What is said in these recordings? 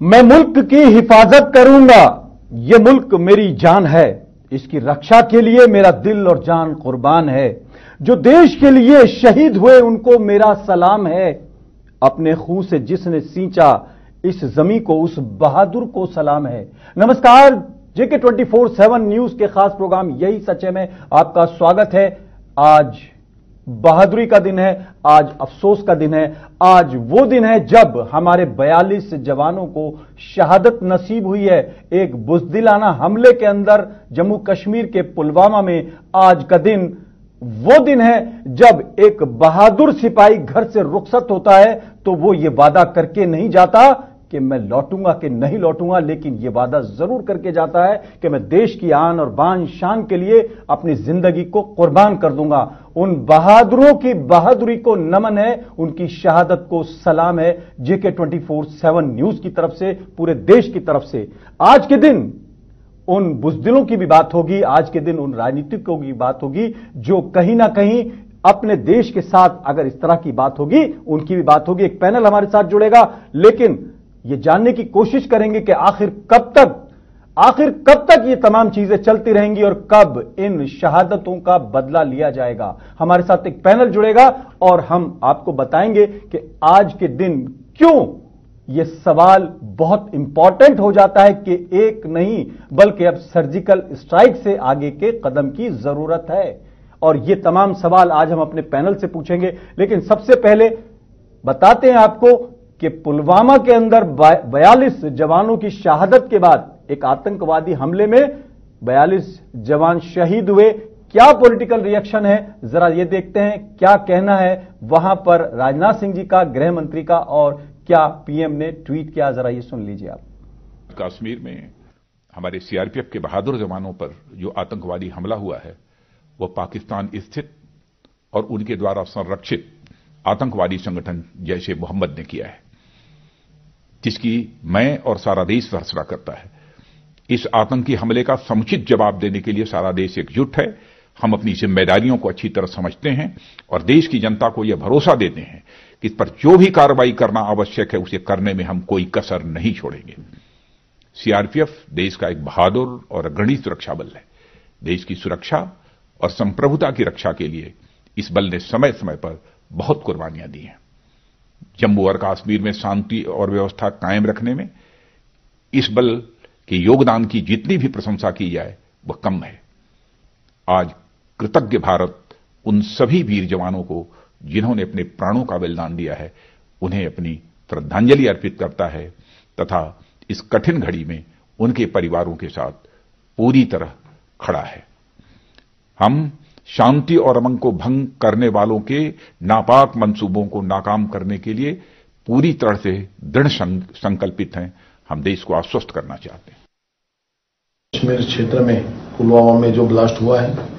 मैं मुल्क की हिफाजत करूंगा, ये मुल्क मेरी जान है, इसकी रक्षा के लिए मेरा दिल और जान कुर्बान है। जो देश के लिए शहीद हुए उनको मेरा सलाम है। अपने खून से जिसने सींचा इस जमी को उस बहादुर को सलाम है। नमस्कार, जेके 24/7 न्यूज के खास प्रोग्राम यही सच है में आपका स्वागत है। आज बहादुरी का दिन है, आज अफसोस का दिन है। आज वो दिन है जब हमारे 42 जवानों को शहादत नसीब हुई है एक बुज़दिलाना हमले के अंदर जम्मू कश्मीर के पुलवामा में। आज का दिन वो दिन है जब एक बहादुर सिपाही घर से रुखसत होता है तो वो ये वादा करके नहीं जाता कि मैं लौटूंगा कि नहीं लौटूंगा, लेकिन यह वादा जरूर करके जाता है कि मैं देश की आन और बान शान के लिए अपनी जिंदगी को कुर्बान कर दूंगा। उन बहादुरों की बहादुरी को नमन है, उनकी शहादत को सलाम है। जेके 24/7 न्यूज की तरफ से, पूरे देश की तरफ से आज के दिन उन बुज़दिलों की भी बात होगी, आज के दिन उन राजनीतिकों की बात होगी जो कहीं ना कहीं अपने देश के साथ अगर इस तरह की बात होगी उनकी भी बात होगी। एक पैनल हमारे साथ जुड़ेगा, लेकिन ये जानने की कोशिश करेंगे कि आखिर कब तक ये तमाम चीजें चलती रहेंगी और कब इन शहादतों का बदला लिया जाएगा। हमारे साथ एक पैनल जुड़ेगा और हम आपको बताएंगे कि आज के दिन क्यों ये सवाल बहुत इंपॉर्टेंट हो जाता है कि एक नहीं बल्कि अब सर्जिकल स्ट्राइक से आगे के कदम की जरूरत है। और ये तमाम सवाल आज हम अपने पैनल से पूछेंगे, लेकिन सबसे पहले बताते हैं आपको कि पुलवामा के अंदर 42 जवानों की शहादत के बाद एक आतंकवादी हमले में 42 जवान शहीद हुए। क्या पॉलिटिकल रिएक्शन है, जरा ये देखते हैं क्या कहना है वहां पर राजनाथ सिंह जी का, गृह मंत्री का, और क्या पीएम ने ट्वीट किया, जरा ये सुन लीजिए आप। कश्मीर में हमारे सीआरपीएफ के बहादुर जवानों पर जो आतंकवादी हमला हुआ है वो पाकिस्तान स्थित और उनके द्वारा संरक्षित आतंकवादी संगठन जैश ए मोहम्मद ने किया है, जिसकी मैं और सारा देश भर्त्सना करता है। इस आतंकी हमले का समुचित जवाब देने के लिए सारा देश एकजुट है। हम अपनी जिम्मेदारियों को अच्छी तरह समझते हैं और देश की जनता को यह भरोसा देते हैं कि इस पर जो भी कार्रवाई करना आवश्यक है उसे करने में हम कोई कसर नहीं छोड़ेंगे। सीआरपीएफ देश का एक बहादुर और अग्रणी सुरक्षा बल है। देश की सुरक्षा और संप्रभुता की रक्षा के लिए इस बल ने समय समय पर बहुत कुर्बानियां दी हैं। जम्मू और कश्मीर में शांति और व्यवस्था कायम रखने में इस बल के योगदान की जितनी भी प्रशंसा की जाए वह कम है। आज कृतज्ञ भारत उन सभी वीर जवानों को जिन्होंने अपने प्राणों का बलिदान दिया है उन्हें अपनी श्रद्धांजलि अर्पित करता है तथा इस कठिन घड़ी में उनके परिवारों के साथ पूरी तरह खड़ा है। हम शांति और अमन को भंग करने वालों के नापाक मंसूबों को नाकाम करने के लिए पूरी तरह से दृढ़ संकल्पित हैं। हम देश को आश्वस्त करना चाहते हैं। कश्मीर क्षेत्र में पुलवामा में जो ब्लास्ट हुआ है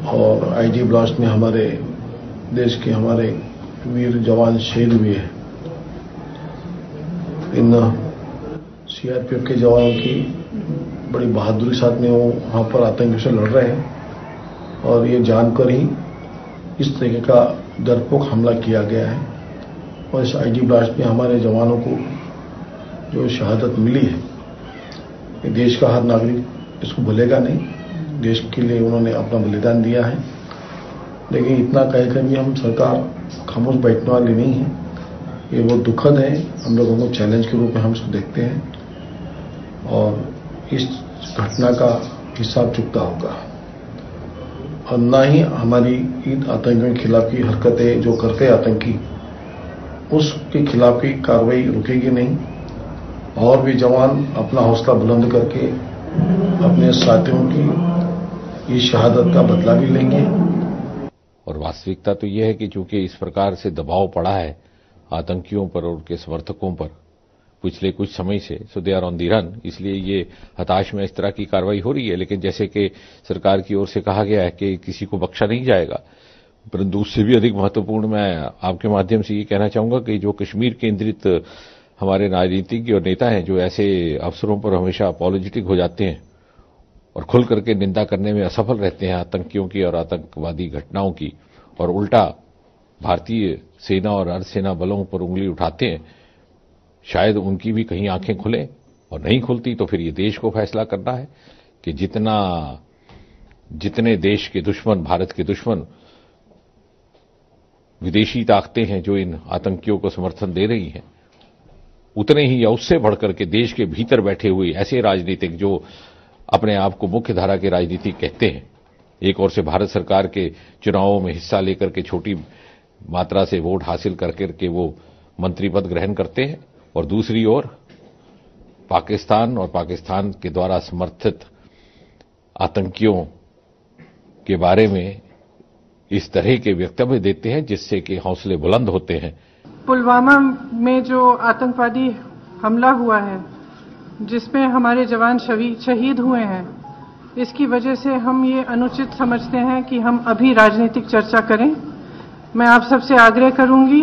और आईडी ब्लास्ट में हमारे देश के हमारे वीर जवान शहीद हुए हैं, इन सीआरपीएफ के जवानों की बड़ी बहादुरी साथ में वो वहां पर आतंकियों से लड़ रहे हैं और ये जानकर ही इस तरीके का डरपोक हमला किया गया है। और इस आईडी ब्लास्ट में हमारे जवानों को जो शहादत मिली है, ये देश का हर नागरिक इसको भूलेगा नहीं। देश के लिए उन्होंने अपना बलिदान दिया है, लेकिन इतना कहकर भी हम सरकार खामोश बैठने वाली नहीं है। ये बहुत दुखद है, हम लोगों को चैलेंज के रूप में हम इसको देखते हैं और इस घटना का हिसाब चुकता होगा और न ही हमारी इन आतंकियों के खिलाफ की हरकतें जो करते आतंकी उसके खिलाफ की कार्रवाई रुकेगी नहीं और भी जवान अपना हौसला बुलंद करके अपने साथियों की इस शहादत का बदला भी लेंगे। और वास्तविकता तो यह है कि चूंकि इस प्रकार से दबाव पड़ा है आतंकियों पर और उनके समर्थकों पर पिछले कुछ समय से, so they are on the run, इसलिए ये हताश में इस तरह की कार्रवाई हो रही है। लेकिन जैसे कि सरकार की ओर से कहा गया है कि किसी को बख्शा नहीं जाएगा, परंतु उससे भी अधिक महत्वपूर्ण मैं आपके माध्यम से ये कहना चाहूंगा कि जो कश्मीर केंद्रित हमारे राजनीतिज्ञ और नेता हैं जो ऐसे अवसरों पर हमेशा अपॉलोजेटिक हो जाते हैं और खुल करके निंदा करने में असफल रहते हैं आतंकियों की और आतंकवादी घटनाओं की, और उल्टा भारतीय सेना और अर्धसेना बलों पर उंगली उठाते हैं, शायद उनकी भी कहीं आंखें खुले, और नहीं खुलती तो फिर ये देश को फैसला करना है कि जितने देश के दुश्मन, भारत के दुश्मन, विदेशी ताकतें हैं जो इन आतंकियों को समर्थन दे रही हैं, उतने ही या उससे बढ़कर के देश के भीतर बैठे हुए ऐसे राजनीतिक जो अपने आप को मुख्य धारा के राजनीतिक कहते हैं, एक ओर से भारत सरकार के चुनावों में हिस्सा लेकर के छोटी मात्रा से वोट हासिल करके वो मंत्री पद ग्रहण करते हैं, और दूसरी ओर पाकिस्तान और पाकिस्तान के द्वारा समर्थित आतंकियों के बारे में इस तरह के वक्तव्य देते हैं जिससे कि हौसले बुलंद होते हैं। पुलवामा में जो आतंकवादी हमला हुआ है, जिसमें हमारे जवान शहीद हुए हैं, इसकी वजह से हम ये अनुचित समझते हैं कि हम अभी राजनीतिक चर्चा करें। मैं आप सबसे आग्रह करूंगी,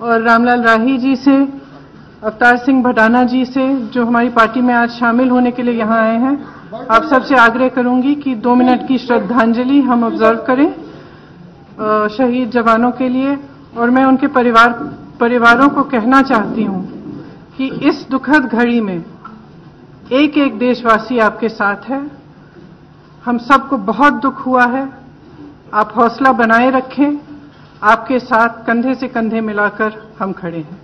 और रामलाल राही जी से, अवतार सिंह भडाना जी से, जो हमारी पार्टी में आज शामिल होने के लिए यहाँ आए हैं, आप सबसे आग्रह करूंगी कि 2 मिनट की श्रद्धांजलि हम ऑब्जर्व करें शहीद जवानों के लिए। और मैं उनके परिवारों को कहना चाहती हूं कि इस दुखद घड़ी में एक एक देशवासी आपके साथ है। हम सबको बहुत दुख हुआ है, आप हौसला बनाए रखें, आपके साथ कंधे से कंधे मिलाकर हम खड़े हैं।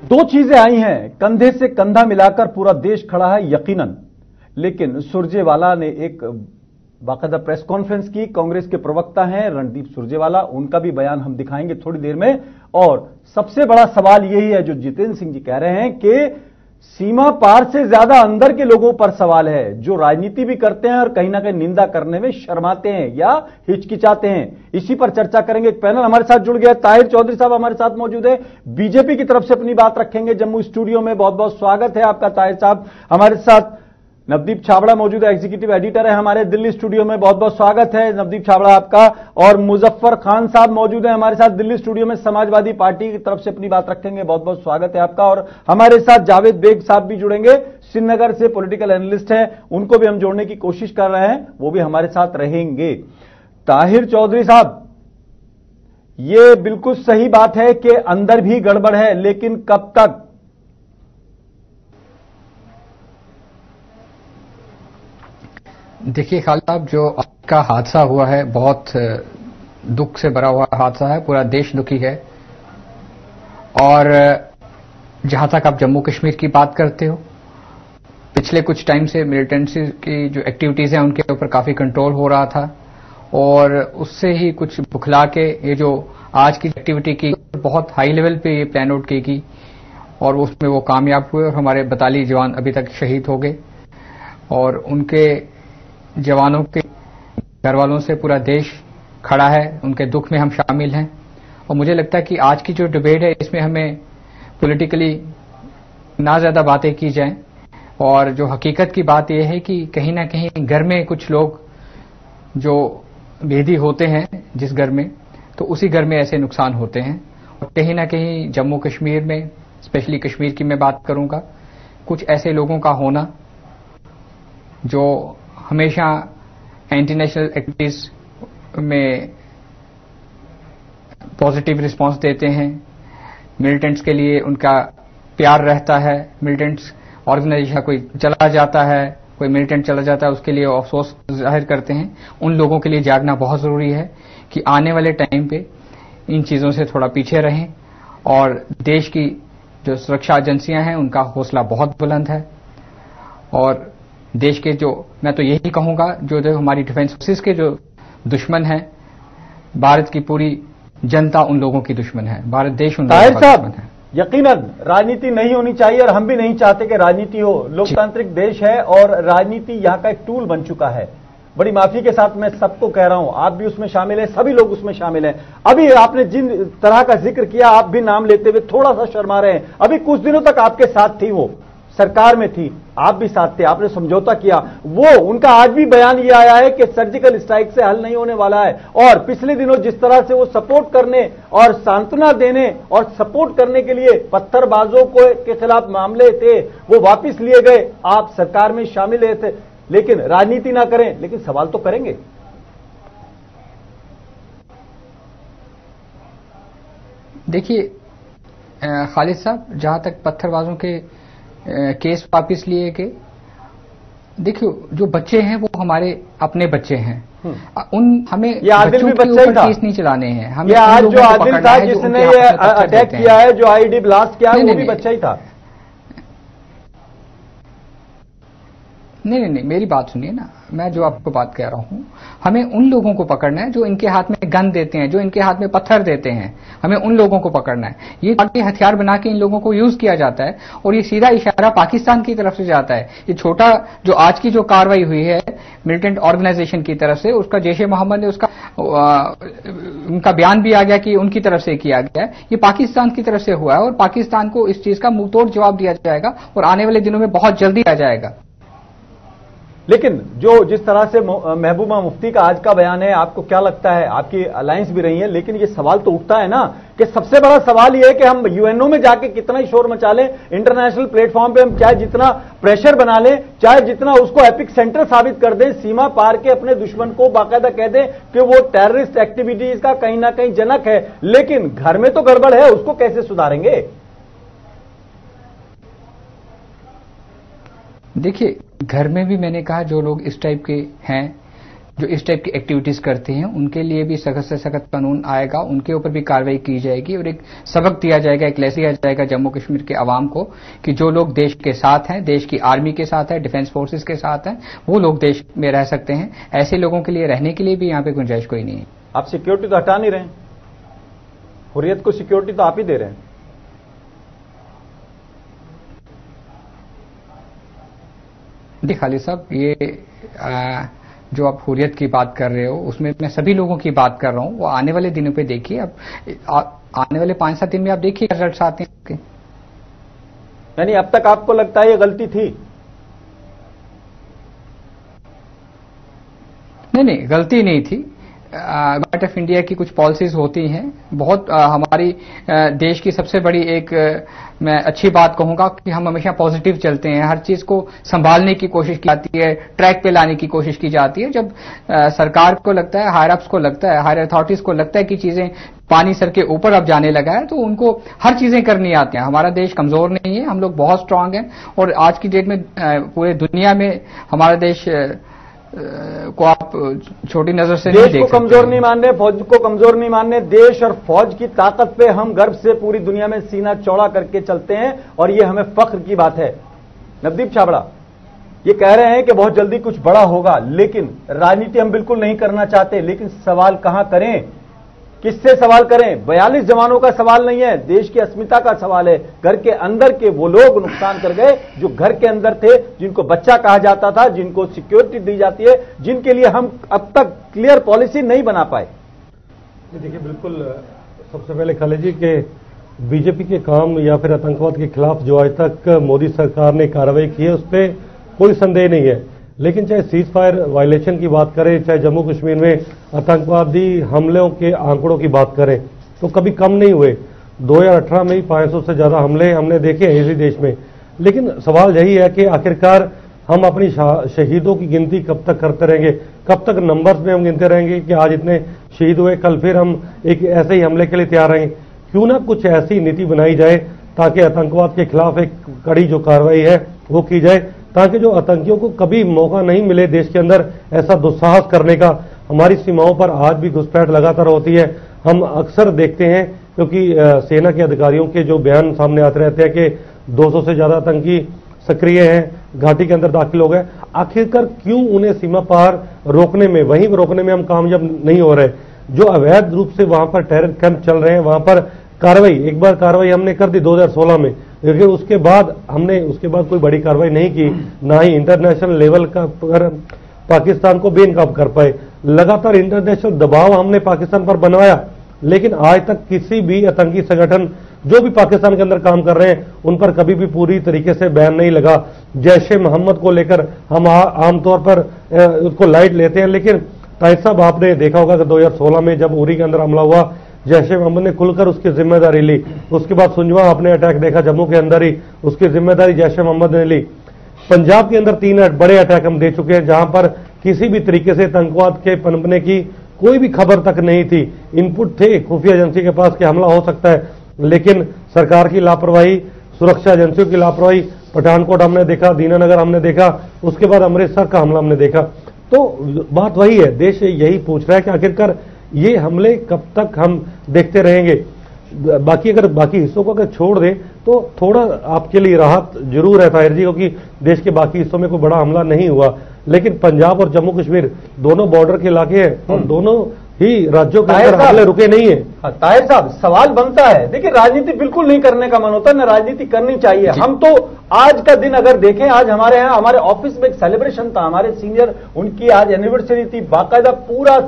2 चीजें आई हैं, कंधे से कंधा मिलाकर पूरा देश खड़ा है यकीनन, लेकिन सुरजेवाला ने एक बाकायदा प्रेस कॉन्फ्रेंस की। कांग्रेस के प्रवक्ता हैं रणदीप सुरजेवाला, उनका भी बयान हम दिखाएंगे थोड़ी देर में। और सबसे बड़ा सवाल यही है जो जितेंद्र सिंह जी कह रहे हैं कि सीमा पार से ज्यादा अंदर के लोगों पर सवाल है, जो राजनीति भी करते हैं और कहीं ना कहीं निंदा करने में शर्माते हैं या हिचकिचाते हैं। इसी पर चर्चा करेंगे। एक पैनल हमारे साथ जुड़ गया, ताहिर चौधरी साहब हमारे साथ मौजूद है, बीजेपी की तरफ से अपनी बात रखेंगे जम्मू स्टूडियो में। बहुत बहुत स्वागत है आपका ताहिर साहब। हमारे साथ नवदीप छाबड़ा मौजूद है, एग्जीक्यूटिव एडिटर है हमारे दिल्ली स्टूडियो में। बहुत बहुत स्वागत है नवदीप छाबड़ा आपका। और मुजफ्फर खान साहब मौजूद है हमारे साथ दिल्ली स्टूडियो में, समाजवादी पार्टी की तरफ से अपनी बात रखेंगे। बहुत बहुत स्वागत है आपका। और हमारे साथ जावेद बेग साहब भी जुड़ेंगे, श्रीनगर से पॉलिटिकल एनालिस्ट हैं, उनको भी हम जोड़ने की कोशिश कर रहे हैं, वो भी हमारे साथ रहेंगे। ताहिर चौधरी साहब, ये बिल्कुल सही बात है कि अंदर भी गड़बड़ है, लेकिन कब तक? देखिए खालिद साहब, जो आपका हादसा हुआ है बहुत दुख से भरा हुआ हादसा है, पूरा देश दुखी है। और जहां तक आप जम्मू कश्मीर की बात करते हो, पिछले कुछ टाइम से मिलिटेंसी की जो एक्टिविटीज हैं उनके ऊपर काफी कंट्रोल हो रहा था, और उससे ही कुछ बुखला के ये जो आज की एक्टिविटी की बहुत हाई लेवल पे ये प्लान आउट की गई, और उसमें वो कामयाब हुए और हमारे 42 जवान अभी तक शहीद हो गए। और उनके जवानों के घर वालों से पूरा देश खड़ा है, उनके दुख में हम शामिल हैं। और मुझे लगता है कि आज की जो डिबेट है इसमें हमें पॉलिटिकली ना ज्यादा बातें की जाएं, और जो हकीकत की बात यह है कि कहीं ना कहीं घर में कुछ लोग जो भेदी होते हैं जिस घर में, तो उसी घर में ऐसे नुकसान होते हैं। और कहीं ना कहीं जम्मू कश्मीर में, स्पेशली कश्मीर की मैं बात करूंगा, कुछ ऐसे लोगों का होना जो हमेशा एंटी नेशनल एक्टिविटीज में पॉजिटिव रिस्पांस देते हैं, मिलिटेंट्स के लिए उनका प्यार रहता है। मिलिटेंट्स ऑर्गेनाइजेशन कोई चला जाता है, कोई मिलिटेंट चला जाता है, उसके लिए अफसोस जाहिर करते हैं। उन लोगों के लिए जागना बहुत जरूरी है कि आने वाले टाइम पे इन चीजों से थोड़ा पीछे रहें। और देश की जो सुरक्षा एजेंसियां हैं उनका हौसला बहुत बुलंद है, और देश के जो, मैं तो यही कहूंगा, जो हमारी डिफेंस फोर्सेस के जो दुश्मन हैं, भारत की पूरी जनता उन लोगों की दुश्मन है, भारत देश उन लोगों का दुश्मन है। यकीनन राजनीति नहीं होनी चाहिए, और हम भी नहीं चाहते कि राजनीति हो। लोकतांत्रिक देश है और राजनीति यहाँ का एक टूल बन चुका है। बड़ी माफी के साथ मैं सबको कह रहा हूं, आप भी उसमें शामिल हैं, सभी लोग उसमें शामिल हैं। अभी आपने जिन तरह का जिक्र किया, आप भी नाम लेते हुए थोड़ा सा शर्मा रहे हैं। अभी कुछ दिनों तक आपके साथ थी, वो सरकार में थी, आप भी साथ थे, आपने समझौता किया। वो उनका आज भी बयान ये आया है कि सर्जिकल स्ट्राइक से हल नहीं होने वाला है। और पिछले दिनों जिस तरह से वो सपोर्ट करने और सांत्वना देने और सपोर्ट करने के लिए पत्थरबाजों के खिलाफ मामले थे, वो वापस लिए गए। आप सरकार में शामिल थे, लेकिन राजनीति ना करें, लेकिन सवाल तो करेंगे। देखिए, खालिद साहब, जहां तक पत्थरबाजों के केस वापिस लिए गए, देखियो जो बच्चे हैं वो हमारे अपने बच्चे हैं। हमें बच्चों के ऊपर केस नहीं चलाने हैं। हमें ये आज जो आदिल था जिसने ये अटैक किया है, जो आईडी ब्लास्ट किया है, वो भी बच्चा ही था। नहीं, मेरी बात सुनिए ना, मैं जो आपको बात कह रहा हूं, हमें उन लोगों को पकड़ना है जो इनके हाथ में गन देते हैं, जो इनके हाथ में पत्थर देते हैं। हमें उन लोगों को पकड़ना है। ये हथियार बना के इन लोगों को यूज किया जाता है और ये सीधा इशारा पाकिस्तान की तरफ से जाता है। ये छोटा जो आज की जो कार्रवाई हुई है मिलिटेंट ऑर्गेनाइजेशन की तरफ से, उसका जैश-ए मोहम्मद ने उनका बयान भी आ गया कि उनकी तरफ से किया गया है। ये पाकिस्तान की तरफ से हुआ है और पाकिस्तान को इस चीज का मुंहतोड़ जवाब दिया जाएगा और आने वाले दिनों में बहुत जल्दी आ जाएगा। लेकिन जिस तरह से महबूबा मुफ्ती का आज का बयान है, आपको क्या लगता है? आपकी अलायंस भी रही है, लेकिन ये सवाल तो उठता है ना कि सबसे बड़ा सवाल ये है कि हम यूएनओ में जाके कितना ही शोर मचा लें, इंटरनेशनल प्लेटफॉर्म पे हम चाहे जितना प्रेशर बना लें, चाहे जितना उसको एपिक सेंटर साबित कर दें, सीमा पार के अपने दुश्मन को बाकायदा कह दें कि वो टेररिस्ट एक्टिविटीज का कहीं ना कहीं जनक है, लेकिन घर में तो गड़बड़ है, उसको कैसे सुधारेंगे? देखिए, घर में भी मैंने कहा जो लोग इस टाइप के हैं, जो इस टाइप की एक्टिविटीज करते हैं, उनके लिए भी सख्त से सख्त कानून आएगा, उनके ऊपर भी कार्रवाई की जाएगी और एक सबक दिया जाएगा, एक लेसन दिया जाएगा जम्मू कश्मीर के अवाम को कि जो लोग देश के साथ हैं, देश की आर्मी के साथ है, डिफेंस फोर्सेस के साथ हैं, वो लोग देश में रह सकते हैं। ऐसे लोगों के लिए रहने के लिए भी यहाँ पे गुंजाइश कोई नहीं है। आप सिक्योरिटी तो हटा नहीं रहे, हुर्रियत को सिक्योरिटी तो आप ही दे रहे हैं। देखिए खालिद साहब, ये जो आप हुर्रियत की बात कर रहे हो, उसमें मैं सभी लोगों की बात कर रहा हूं। वो आने वाले दिनों पे देखिए, अब आने वाले 5-7 दिन में आप देखिए रिजल्ट्स आते हैं। यानी अब तक आपको लगता है ये गलती थी? नहीं, गलती नहीं थी। गवर्नमेंट ऑफ इंडिया की कुछ पॉलिसीज होती हैं, बहुत हमारी देश की सबसे बड़ी एक मैं अच्छी बात कहूंगा कि हम हमेशा पॉजिटिव चलते हैं। हर चीज को संभालने की कोशिश की जाती है, ट्रैक पे लाने की कोशिश की जाती है। जब सरकार को लगता है, हायर अप्स को लगता है, हायर अथॉरिटीज को लगता है कि चीजें पानी सर के ऊपर अब जाने लगा है, तो उनको हर चीजें करनी आती हैं। हमारा देश कमजोर नहीं है, हम लोग बहुत स्ट्रांग हैं और आज की डेट में पूरे दुनिया में हमारा देश को आप छोटी नजर से नहीं देख सकते। देश को कमजोर नहीं मानने, फौज को कमजोर नहीं मानने, देश और फौज की ताकत पे हम गर्व से पूरी दुनिया में सीना चौड़ा करके चलते हैं और ये हमें फख्र की बात है। नवदीप छाबड़ा ये कह रहे हैं कि बहुत जल्दी कुछ बड़ा होगा, लेकिन राजनीति हम बिल्कुल नहीं करना चाहते, लेकिन सवाल कहां करें, किससे सवाल करें? 42 जवानों का सवाल नहीं है, देश की अस्मिता का सवाल है। घर के अंदर के वो लोग नुकसान कर गए जो घर के अंदर थे, जिनको बच्चा कहा जाता था, जिनको सिक्योरिटी दी जाती है, जिनके लिए हम अब तक क्लियर पॉलिसी नहीं बना पाए। देखिए, बिल्कुल सबसे पहले खालिद जी के बीजेपी के काम या फिर आतंकवाद के खिलाफ जो आज तक मोदी सरकार ने कार्रवाई की है, उस पर कोई संदेह नहीं है। लेकिन चाहे सीज फायर वायलेशन की बात करें, चाहे जम्मू कश्मीर में आतंकवादी हमलों के आंकड़ों की बात करें, तो कभी कम नहीं हुए। 2018 में ही 500 से ज्यादा हमले हमने देखे हैं इसी देश में। लेकिन सवाल यही है कि आखिरकार हम अपनी शहीदों की गिनती कब तक करते रहेंगे, कब तक नंबर्स में हम गिनते रहेंगे कि आज इतने शहीद हुए, कल फिर हम एक ऐसे ही हमले के लिए तैयार रहेंगे। क्यों ना कुछ ऐसी नीति बनाई जाए ताकि आतंकवाद के खिलाफ एक कड़ी जो कार्रवाई है वो की जाए, ताकि जो आतंकियों को कभी मौका नहीं मिले देश के अंदर ऐसा दुस्साहस करने का। हमारी सीमाओं पर आज भी घुसपैठ लगातार होती है। हम अक्सर देखते हैं, क्योंकि सेना के अधिकारियों के जो बयान सामने आते रहते हैं कि 200 से ज्यादा आतंकी सक्रिय हैं, घाटी के अंदर दाखिल हो गए। आखिरकार क्यों उन्हें सीमा पार रोकने में, वहीं रोकने में हम कामयाब नहीं हो रहे? जो अवैध रूप से वहां पर टेरर कैंप चल रहे हैं, वहां पर कार्रवाई, एक बार कार्रवाई हमने कर दी 2016 में, लेकिन उसके बाद कोई बड़ी कार्रवाई नहीं की, ना ही इंटरनेशनल लेवल का पर पाकिस्तान को बेनकाब कर पाए। लगातार इंटरनेशनल दबाव हमने पाकिस्तान पर बनवाया, लेकिन आज तक किसी भी आतंकी संगठन जो भी पाकिस्तान के अंदर काम कर रहे हैं उन पर कभी भी पूरी तरीके से बैन नहीं लगा। जैश-ए मोहम्मद को लेकर हम आमतौर पर उसको लाइट लेते हैं, लेकिन ताहिर साहब आपने देखा होगा कि 2016 में जब उरी के अंदर हमला हुआ, जैश-ए मोहम्मद ने खुलकर उसकी जिम्मेदारी ली। उसके बाद सुंजवा आपने अटैक देखा जम्मू के अंदर ही, उसकी जिम्मेदारी जैश-ए मोहम्मद ने ली। पंजाब के अंदर 3 बड़े अटैक हम दे चुके हैं, जहां पर किसी भी तरीके से आतंकवाद के पनपने की कोई भी खबर तक नहीं थी। इनपुट थे खुफिया एजेंसी के पास कि हमला हो सकता है, लेकिन सरकार की लापरवाही, सुरक्षा एजेंसियों की लापरवाही, पठानकोट हमने देखा, दीनानगर हमने देखा, उसके बाद अमृतसर का हमला हमने देखा। तो बात वही है, देश यही पूछ रहा है कि आखिरकार ये हमले कब तक हम देखते रहेंगे। बाकी अगर बाकी हिस्सों को अगर छोड़ दें तो थोड़ा आपके लिए राहत जरूर है ताहिर जी, क्योंकि देश के बाकी हिस्सों में कोई बड़ा हमला नहीं हुआ, लेकिन पंजाब और जम्मू कश्मीर दोनों बॉर्डर के इलाके हैं और दोनों ही राज्यों के अंदर हमले रुके नहीं है। ताहिर साहब, सवाल बनता है, देखिए राजनीति बिल्कुल नहीं करने का मन होता, न राजनीति करनी चाहिए। हम तो आज का दिन अगर देखें, आज हमारे यहाँ हमारे ऑफिस में एक सेलिब्रेशन था, हमारे सीनियर उनकी आज एनिवर्सरी थी, बाकायदा पूरा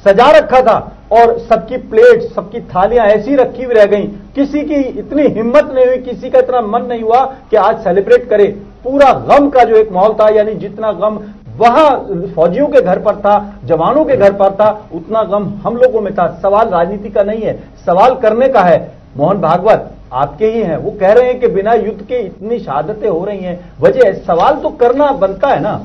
सजा रखा था और सबकी प्लेट, सबकी थालियां ऐसी रखी हुई रह गई। किसी की इतनी हिम्मत नहीं हुई, किसी का इतना मन नहीं हुआ कि आज सेलिब्रेट करे। पूरा गम का जो एक माहौल था, यानी जितना गम वहां फौजियों के घर पर था, जवानों के घर पर था, उतना गम हम लोगों में था। सवाल राजनीति का नहीं है, सवाल करने का है। मोहन भागवत आपके ही हैं, वो कह रहे हैं कि बिना युद्ध के इतनी शहादतें हो रही हैं, वजह सवाल तो करना बनता है ना।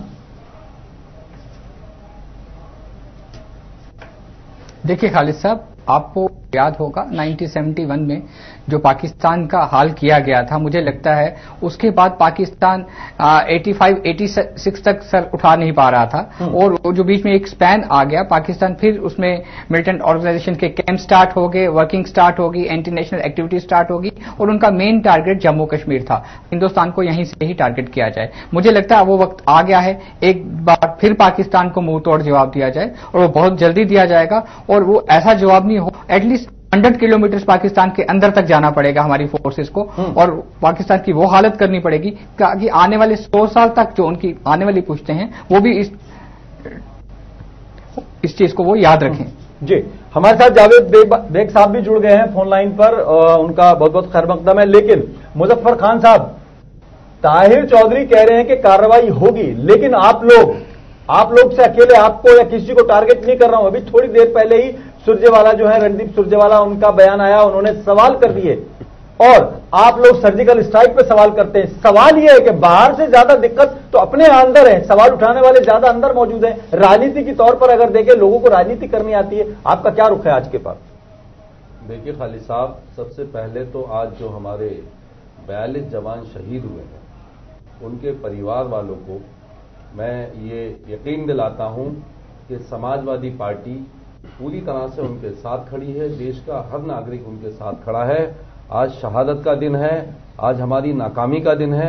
देखिए खालिद साहब, आपको याद होगा 1971 में जो पाकिस्तान का हाल किया गया था, मुझे लगता है उसके बाद पाकिस्तान 85-86 तक सर उठा नहीं पा रहा था और जो बीच में एक स्पैन आ गया, पाकिस्तान फिर उसमें मिलिटेंट ऑर्गेनाइजेशन के कैंप स्टार्ट हो गए, वर्किंग स्टार्ट होगी, एंटी नेशनल एक्टिविटी स्टार्ट होगी और उनका मेन टारगेट जम्मू कश्मीर था। हिंदुस्तान को यहीं से ही टारगेट किया जाए। मुझे लगता है वो वक्त आ गया है, एक बार फिर पाकिस्तान को मुंह तोड़ जवाब दिया जाए और वो बहुत जल्दी दिया जाएगा। और वो ऐसा जवाब नहीं हो, एटलीस्ट 100 किलोमीटर पाकिस्तान के अंदर तक जाना पड़ेगा हमारी फोर्सेस को और पाकिस्तान की वो हालत करनी पड़ेगी कि आने वाले 100 साल तक जो उनकी आने वाली पुश्तें हैं वो भी इस चीज को वो याद रखें। जी, हमारे साथ जावेद बेग साहब भी जुड़ गए हैं फोन लाइन पर, उनका बहुत बहुत खैर मकदम है। लेकिन मुजफ्फर खान साहब, ताहिर चौधरी कह रहे हैं कि कार्रवाई होगी, लेकिन आप लोग से अकेले आपको या किसी को टारगेट नहीं कर रहा हूं। अभी थोड़ी देर पहले ही सुरजेवाला जो है, रणदीप सुरजेवाला, उनका बयान आया, उन्होंने सवाल कर दिए और आप लोग सर्जिकल स्ट्राइक पे सवाल करते हैं। सवाल यह है कि बाहर से ज्यादा दिक्कत तो अपने अंदर है, सवाल उठाने वाले ज्यादा अंदर मौजूद हैं। राजनीति के तौर पर अगर देखें, लोगों को राजनीति करनी आती है। आपका क्या रुख है आज के पास? देखिए खालिद साहब, सबसे पहले तो आज जो हमारे 42 जवान शहीद हुए हैं, उनके परिवार वालों को मैं ये यकीन दिलाता हूं कि समाजवादी पार्टी पूरी तरह से उनके साथ खड़ी है। देश का हर नागरिक उनके साथ खड़ा है। आज शहादत का दिन है, आज हमारी नाकामी का दिन है।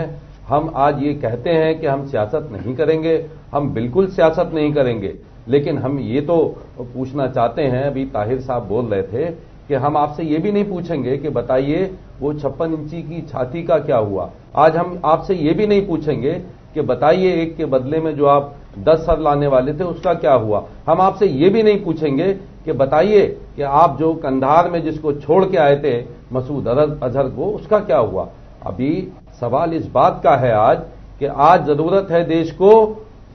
हम आज ये कहते हैं कि हम सियासत नहीं करेंगे, हम बिल्कुल सियासत नहीं करेंगे, लेकिन हम ये तो पूछना चाहते हैं, अभी ताहिर साहब बोल रहे थे कि हम आपसे ये भी नहीं पूछेंगे कि बताइए वो 56 इंची की छाती का क्या हुआ। आज हम आपसे ये भी नहीं पूछेंगे कि बताइए एक के बदले में जो आप 10 सर लाने वाले थे उसका क्या हुआ। हम आपसे ये भी नहीं पूछेंगे कि बताइए कि आप जो कंधार में जिसको छोड़ के आए थे मसूद अजहर को, उसका क्या हुआ। अभी सवाल इस बात का है आज कि आज जरूरत है देश को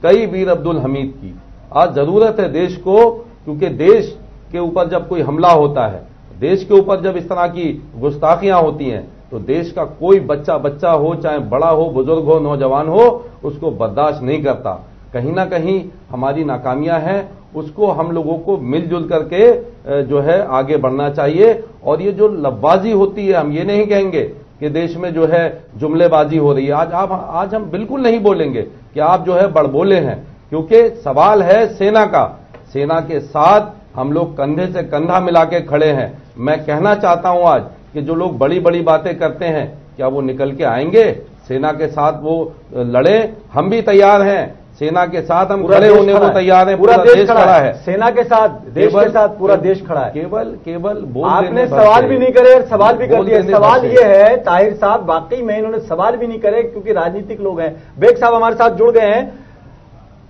कई वीर अब्दुल हमीद की। आज जरूरत है देश को, क्योंकि देश के ऊपर जब कोई हमला होता है, देश के ऊपर जब इस तरह की गुस्ताखियां होती हैं, तो देश का कोई बच्चा हो, चाहे बड़ा हो, बुजुर्ग हो, नौजवान हो, उसको बर्दाश्त नहीं करता। कहीं ना कहीं हमारी नाकामियां हैं, उसको हम लोगों को मिलजुल करके जो है आगे बढ़ना चाहिए। और ये जो लफ्बाजी होती है, हम ये नहीं कहेंगे कि देश में जो है जुमलेबाजी हो रही है। आज हम बिल्कुल नहीं बोलेंगे कि आप जो है बड़बोले हैं, क्योंकि सवाल है सेना का। सेना के साथ हम लोग कंधे से कंधा मिला के खड़े हैं। मैं कहना चाहता हूं आज कि जो लोग बड़ी बड़ी बातें करते हैं, क्या वो निकल के आएंगे? सेना के साथ वो लड़े, हम भी तैयार हैं। सेना के साथ हम खड़े होने को तैयार हैं। पूरा देश खड़ा है सेना के साथ, देश के साथ पूरा देश खड़ा है। केवल बोल आपने सवाल भी नहीं करे, सवाल भी कर दिया। सवाल ये है ताहिर साहब, वाकई में इन्होंने सवाल भी नहीं करे, क्योंकि राजनीतिक लोग हैं। बेग साहब हमारे साथ जुड़ गए हैं,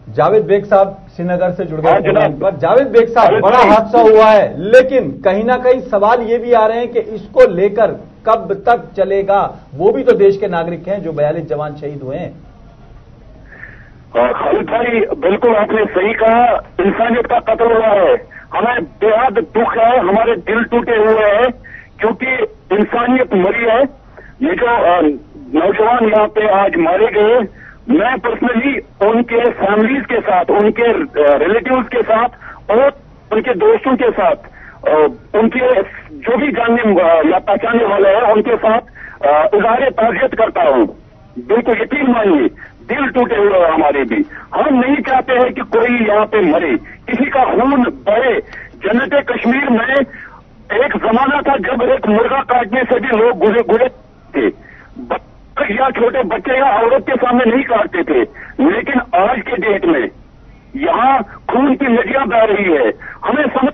जावेद बेग साहब श्रीनगर से जुड़ गए। जावेद बेग साहब, बड़ा हादसा हुआ है, लेकिन कहीं ना कहीं सवाल ये भी आ रहे हैं कि इसको लेकर कब तक चलेगा। वो भी तो देश के नागरिक हैं जो 42 जवान शहीद हुए हैं। खालिद भाई, बिल्कुल आपने सही कहा, इंसानियत का कत्ल हुआ है। हमें बेहद दुख है, हमारे दिल टूटे हुए हैं, क्योंकि इंसानियत मरी है। ये जो नौजवान यहाँ पे आज मारे गए, मैं पर्सनली उनके फैमिलीज के साथ, उनके रिलेटिव्स के साथ और उनके दोस्तों के साथ उनके जो भी जानने या पहचानने वाले हैं उनके साथ इज़हार ताज़ियत करता हूं। बिल्कुल यकीन मानिए, दिल टूटे हुए हैं हमारे भी। हम नहीं चाहते हैं कि कोई यहाँ पे मरे, किसी का खून बहे। जन्नत कश्मीर में एक जमाना था जब एक मुर्गा काटने से भी लोग गुजर थे, या छोटे बच्चे या औरत के सामने नहीं काटते थे। लेकिन आज के डेट में यहाँ खून की नदियां बह रही है। हमें समझ,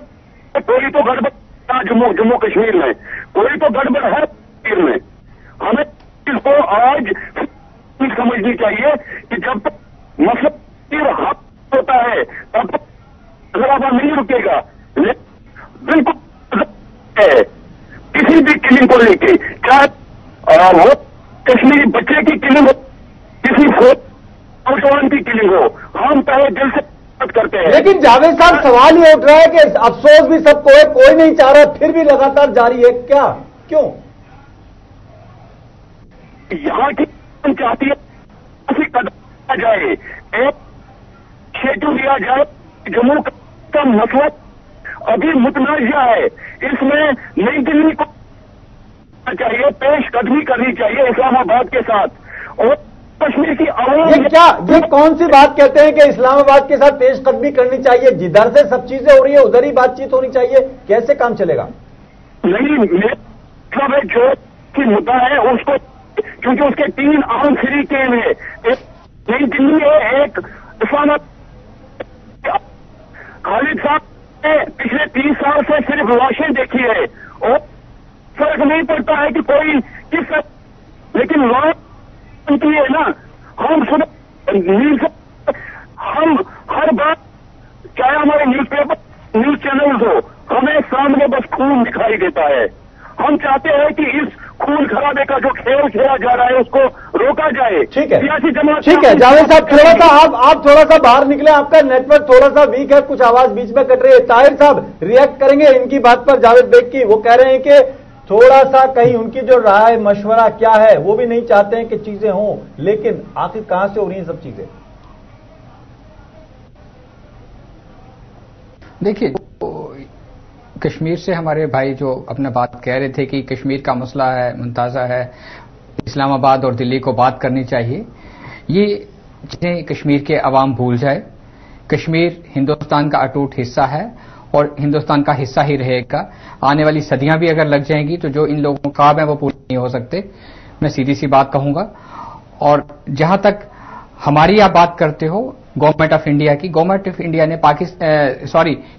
कोई तो गड़बड़ जम्मू कश्मीर में, कोई तो गड़बड़ है कश्मीर में। हमें इसको आज समझनी चाहिए कि जब तक मसला होता है तब तक गलबा नहीं रुकेगा। बिल्कुल किसी भी किलिंग को लेके, चाहे वो कश्मीरी बच्चे की किलिंग हो, किसी नौजवान की किलिंग हो, हम पहले दिल से करते हैं। लेकिन जावेद साहब, सवाल ये उठ रहा है कि अफसोस भी सबको है, कोई नहीं चाह रहा, फिर भी लगातार जारी है, क्या, क्यों? यहाँ की चाहती है ऐसी कदम जाए, एक शेड्यूल लिया जाए। जम्मू का मसला अभी मुतनाज़ा है, इसमें नई दिल्ली को चाहिए, पेश कदमी करनी चाहिए इस्लामाबाद के साथ। और कश्मीर की आवाम, ये कौन सी बात कहते हैं कि इस्लामाबाद के साथ पेश कदमी करनी चाहिए? जिधर से सब चीजें हो रही है उधर ही बातचीत होनी चाहिए, कैसे काम चलेगा? नहीं, मतलब जो की मुद्दा है उसको, क्योंकि उसके 3 अहम तरीके हैं। एक नई दिल्ली है, एक इस्लामाबाद। खालिद साहब ने पिछले 30 साल से सिर्फ लाशें देखी है और फर्क नहीं पड़ता है कि कोई किस, लेकिन लाश उनकी है ना। हम हम हर बात, चाहे हमारे न्यूज़पेपर, न्यूज चैनल हो, हमें सामने बस खून दिखाई देता है। हम चाहते हैं कि इस खून खराबे का जो खेल खेला जा रहा है उसको रोका जाए। ठीक है, सियासी जमात। ठीक है जावेद साहब, थोड़ा सा आप थोड़ा सा बाहर निकले, आपका नेटवर्क थोड़ा सा वीक है, कुछ आवाज बीच में कट रही है। ताहिर साहब रिएक्ट करेंगे इनकी बात पर, जावेद बेग की। वो कह रहे हैं कि थोड़ा सा कहीं उनकी जो राय मशवरा क्या है, वो भी नहीं चाहते हैं कि चीजें हों, लेकिन आखिर कहां से हो रही हैं सब चीजें? देखिए, कश्मीर से हमारे भाई जो अपना बात कह रहे थे कि कश्मीर का मसला है, मुंताज़ा है, इस्लामाबाद और दिल्ली को बात करनी चाहिए, ये चीजें कश्मीर के अवाम भूल जाए। कश्मीर हिंदुस्तान का अटूट हिस्सा है और हिंदुस्तान का हिस्सा ही रहेगा। आने वाली सदियां भी अगर लग जाएंगी तो जो इन लोगों के ख्वाब हैं वो पूरे नहीं हो सकते, मैं सीधी सी बात कहूंगा। और जहां तक हमारी आप बात करते हो गवर्नमेंट ऑफ इंडिया की, गवर्नमेंट ऑफ इंडिया ने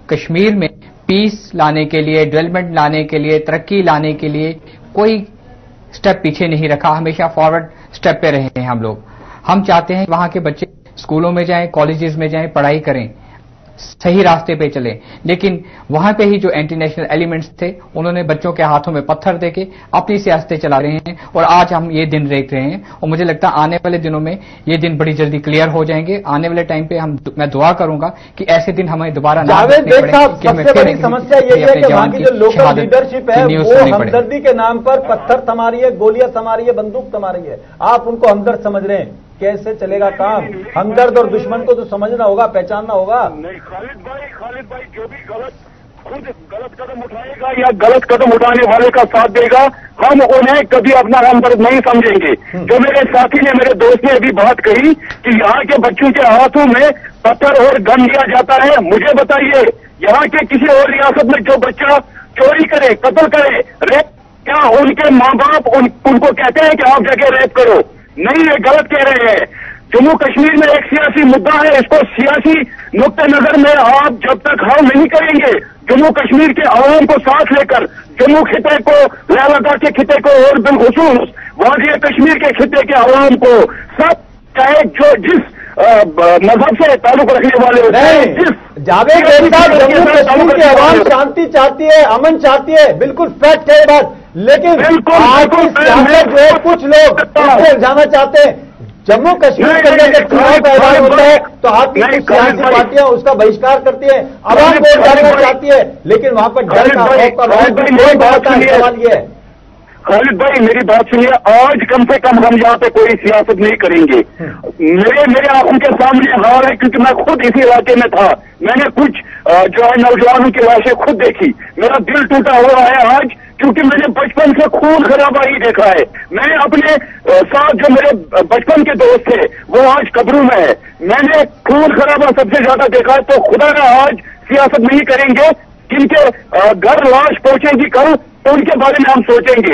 कश्मीर में पीस लाने के लिए, डेवलपमेंट लाने के लिए, तरक्की लाने के लिए कोई स्टेप पीछे नहीं रखा, हमेशा फॉरवर्ड स्टेप पे रहे हैं हम लोग। हम चाहते हैं वहां के बच्चे स्कूलों में जाएं, कॉलेजेस में जाएं, पढ़ाई करें, सही रास्ते पे चले। लेकिन वहां पे ही जो एंटी नेशनल एलिमेंट्स थे उन्होंने बच्चों के हाथों में पत्थर देके अपनी सियासतें चला रहे हैं और आज हम ये दिन देख रहे हैं। और मुझे लगता है आने वाले दिनों में ये दिन बड़ी जल्दी क्लियर हो जाएंगे। आने वाले टाइम पे मैं दुआ करूंगा कि ऐसे दिन हमें दोबारा ना देखने पड़े। सबसे बड़ी समस्या ये है कि वहां की जो लोकल लीडरशिप है वो हमदर्दी के नाम पर पत्थर थमा रही है, गोलियां थमा रही है, बंदूक थमा रही है। आप उनको हमदर्द समझ रहे हैं, कैसे चलेगा काम? हमदर्द और दुश्मन को तो समझना होगा, पहचानना होगा। नहीं खालिद भाई जो भी खुद गलत कदम उठाएगा या गलत कदम उठाने वाले का साथ देगा, हम उन्हें कभी अपना हमदर्द नहीं समझेंगे। जो मेरे साथी ने, मेरे दोस्त ने अभी बात कही कि यहाँ के बच्चों के हाथों में पत्थर और गन दिया जाता है, मुझे बताइए यहाँ के किसी और रियासत में जो बच्चा चोरी करे, कत्ल करे, रेप, क्या उनके माँ बाप उनको कहते हैं कि आप जाके रेप करो? नहीं, ये गलत कह रहे हैं। जम्मू कश्मीर में एक सियासी मुद्दा है, इसको सियासी नुक्ते नजर में आप जब तक हल नहीं करेंगे, जम्मू कश्मीर के अवाम को साथ लेकर जम्मू खिते को, लद्दाख के खिते को और बिलखुसूस वादी कश्मीर के खिते के अवाम को, सब चाहे जो जिस मजहब से ताल्लुक रखने वाले होते हैं, जिस जावेद साहब, जम्मू कश्मीर की अवाम शांति चाहती है, अमन चाहती है, बिल्कुल फैक्ट है बात। लेकिन आज की सियासत जो है कुछ लोग इसको उलझाना चाहते हैं। जम्मू कश्मीर के अंदर जब चुनाव का ऐलान होता है तो आपकी सियासी पार्टियां उसका बहिष्कार करती है, आवाम वोट डालना चाहती है, लेकिन वहां पर डर का सवाल ये है। खालिद भाई मेरी बात सुनिए, आज कम से कम हम यहाँ पे कोई सियासत नहीं करेंगे। मेरे आंखों के सामने हाल है, क्योंकि मैं खुद इसी इलाके में था। मैंने कुछ जो है नौजवानों की लाशें खुद देखी। मेरा दिल टूटा हुआ है आज, क्योंकि मैंने बचपन से खून खराबा ही देखा है। मैंने अपने साथ जो मेरे बचपन के दोस्त थे वो आज कब्रों में है। मैंने खून खराबा सबसे ज्यादा देखा है। तो खुदा ना आज सियासत नहीं करेंगे, जिनके घर लाश पहुंचेगी कल तो उनके बारे में हम सोचेंगे।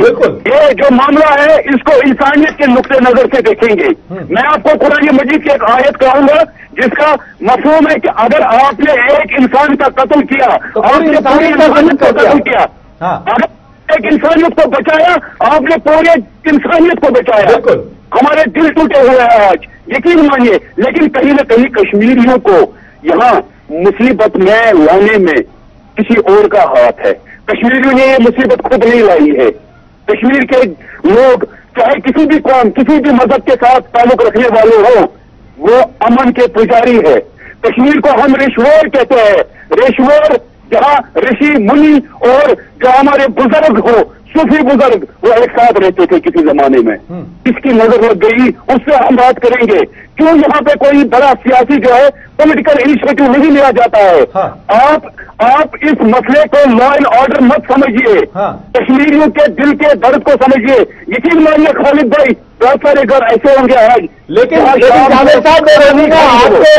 ये जो मामला है इसको इंसानियत के नुक्ते नजर से देखेंगे। मैं आपको कुरान मजीद की एक आयत कहूंगा जिसका मफहूम है कि अगर आपने एक इंसान का कत्ल किया, तो आपने पूरी इंसानियत को कत्ल किया, अगर एक इंसानियत को बचाया, आपने पूरे इंसानियत को बचाया। हमारे दिल टूटे हुए हैं आज, यकीन मानिए। लेकिन कहीं न कहीं कश्मीरियों को यहाँ मुसीबत में लाने में किसी और का हाथ है। कश्मीरियों ने ये मुसीबत खुद नहीं लाई है। कश्मीर के लोग चाहे किसी भी कौम, किसी भी मजहब के साथ ताल्लुक रखने वाले हो, वो अमन के पुजारी है। कश्मीर को हम रिश्वर कहते हैं। रिश्वर जहां ऋषि मुनि और जो हमारे बुजुर्ग हो, सूफी बुजुर्ग, वो एक साथ रहते थे किसी जमाने में। किसकी नजर लग गई उससे हम बात करेंगे। क्यों यहाँ पे कोई बड़ा सियासी जो है पॉलिटिकल इनिशिएटिव नहीं लिया जाता है? आप इस मसले को लॉ एंड ऑर्डर मत समझिए, कश्मीरियों के दिल के दर्द को समझिए। यकीन मानिए खालिद भाई, बहुत सारे घर ऐसे होंगे आज। लेकिन जावेद साहब,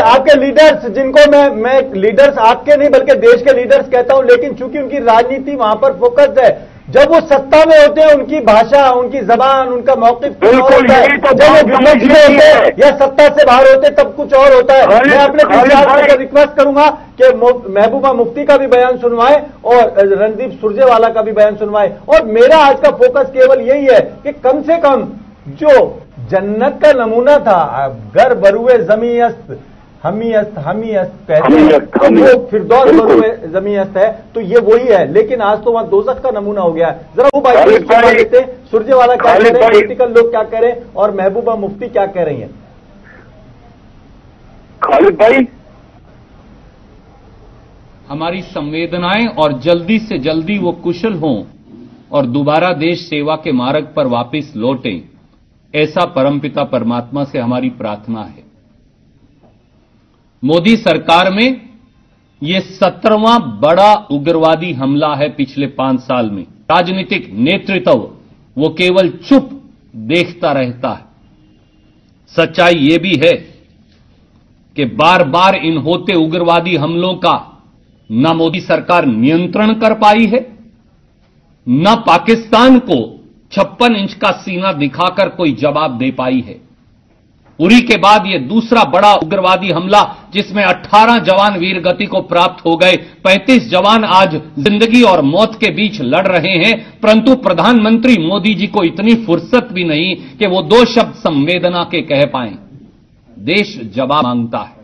आपके लीडर्स, जिनको मैं लीडर्स आपके नहीं बल्कि देश के लीडर्स कहता हूं, लेकिन चूंकि उनकी राजनीति वहां पर फोकस्ड है, जब वो सत्ता में होते हैं उनकी भाषा, उनकी जबान, उनका मौक़िफ़ कुछ और होता है। जब वो विपक्ष में होते हैं या सत्ता से बाहर होते हैं तब कुछ और होता है। मैं अपने पिछले को रिक्वेस्ट करूंगा कि महबूबा मुफ्ती का भी बयान सुनवाएं और रणदीप सुरजेवाला का भी बयान सुनवाएं। और मेरा आज का फोकस केवल यही है कि कम से कम जो जन्नत का नमूना था, घर बरुए ज़मी अस्त हमी अस्त कहते हैं, तो वो फिरदौस बरुए ज़मी अस्त है, तो ये वही है। लेकिन आज तो वहां दोज़ख का नमूना हो गया है। जरा वो बात देखते हैं, सुरजेवाला क्या कह रहे हैं, पॉलिटिकल लोग क्या कह रहे हैं और महबूबा मुफ्ती क्या कह रही हैं। खालिद भाई, हमारी संवेदनाएं और जल्दी से जल्दी वो कुशल हों और दोबारा देश सेवा के मार्ग पर वापस लौटें, ऐसा परमपिता परमात्मा से हमारी प्रार्थना है। मोदी सरकार में यह 17वां बड़ा उग्रवादी हमला है पिछले 5 साल में। राजनीतिक नेतृत्व वो केवल चुप देखता रहता है। सच्चाई ये भी है कि बार बार इन होते उग्रवादी हमलों का न मोदी सरकार नियंत्रण कर पाई है, न पाकिस्तान को 56 इंच का सीना दिखाकर कोई जवाब दे पाई है। उरी के बाद यह दूसरा बड़ा उग्रवादी हमला जिसमें 18 जवान वीरगति को प्राप्त हो गए। 35 जवान आज जिंदगी और मौत के बीच लड़ रहे हैं, परंतु प्रधानमंत्री मोदी जी को इतनी फुर्सत भी नहीं कि वो 2 शब्द संवेदना के कह पाएं। देश जवाब मांगता है।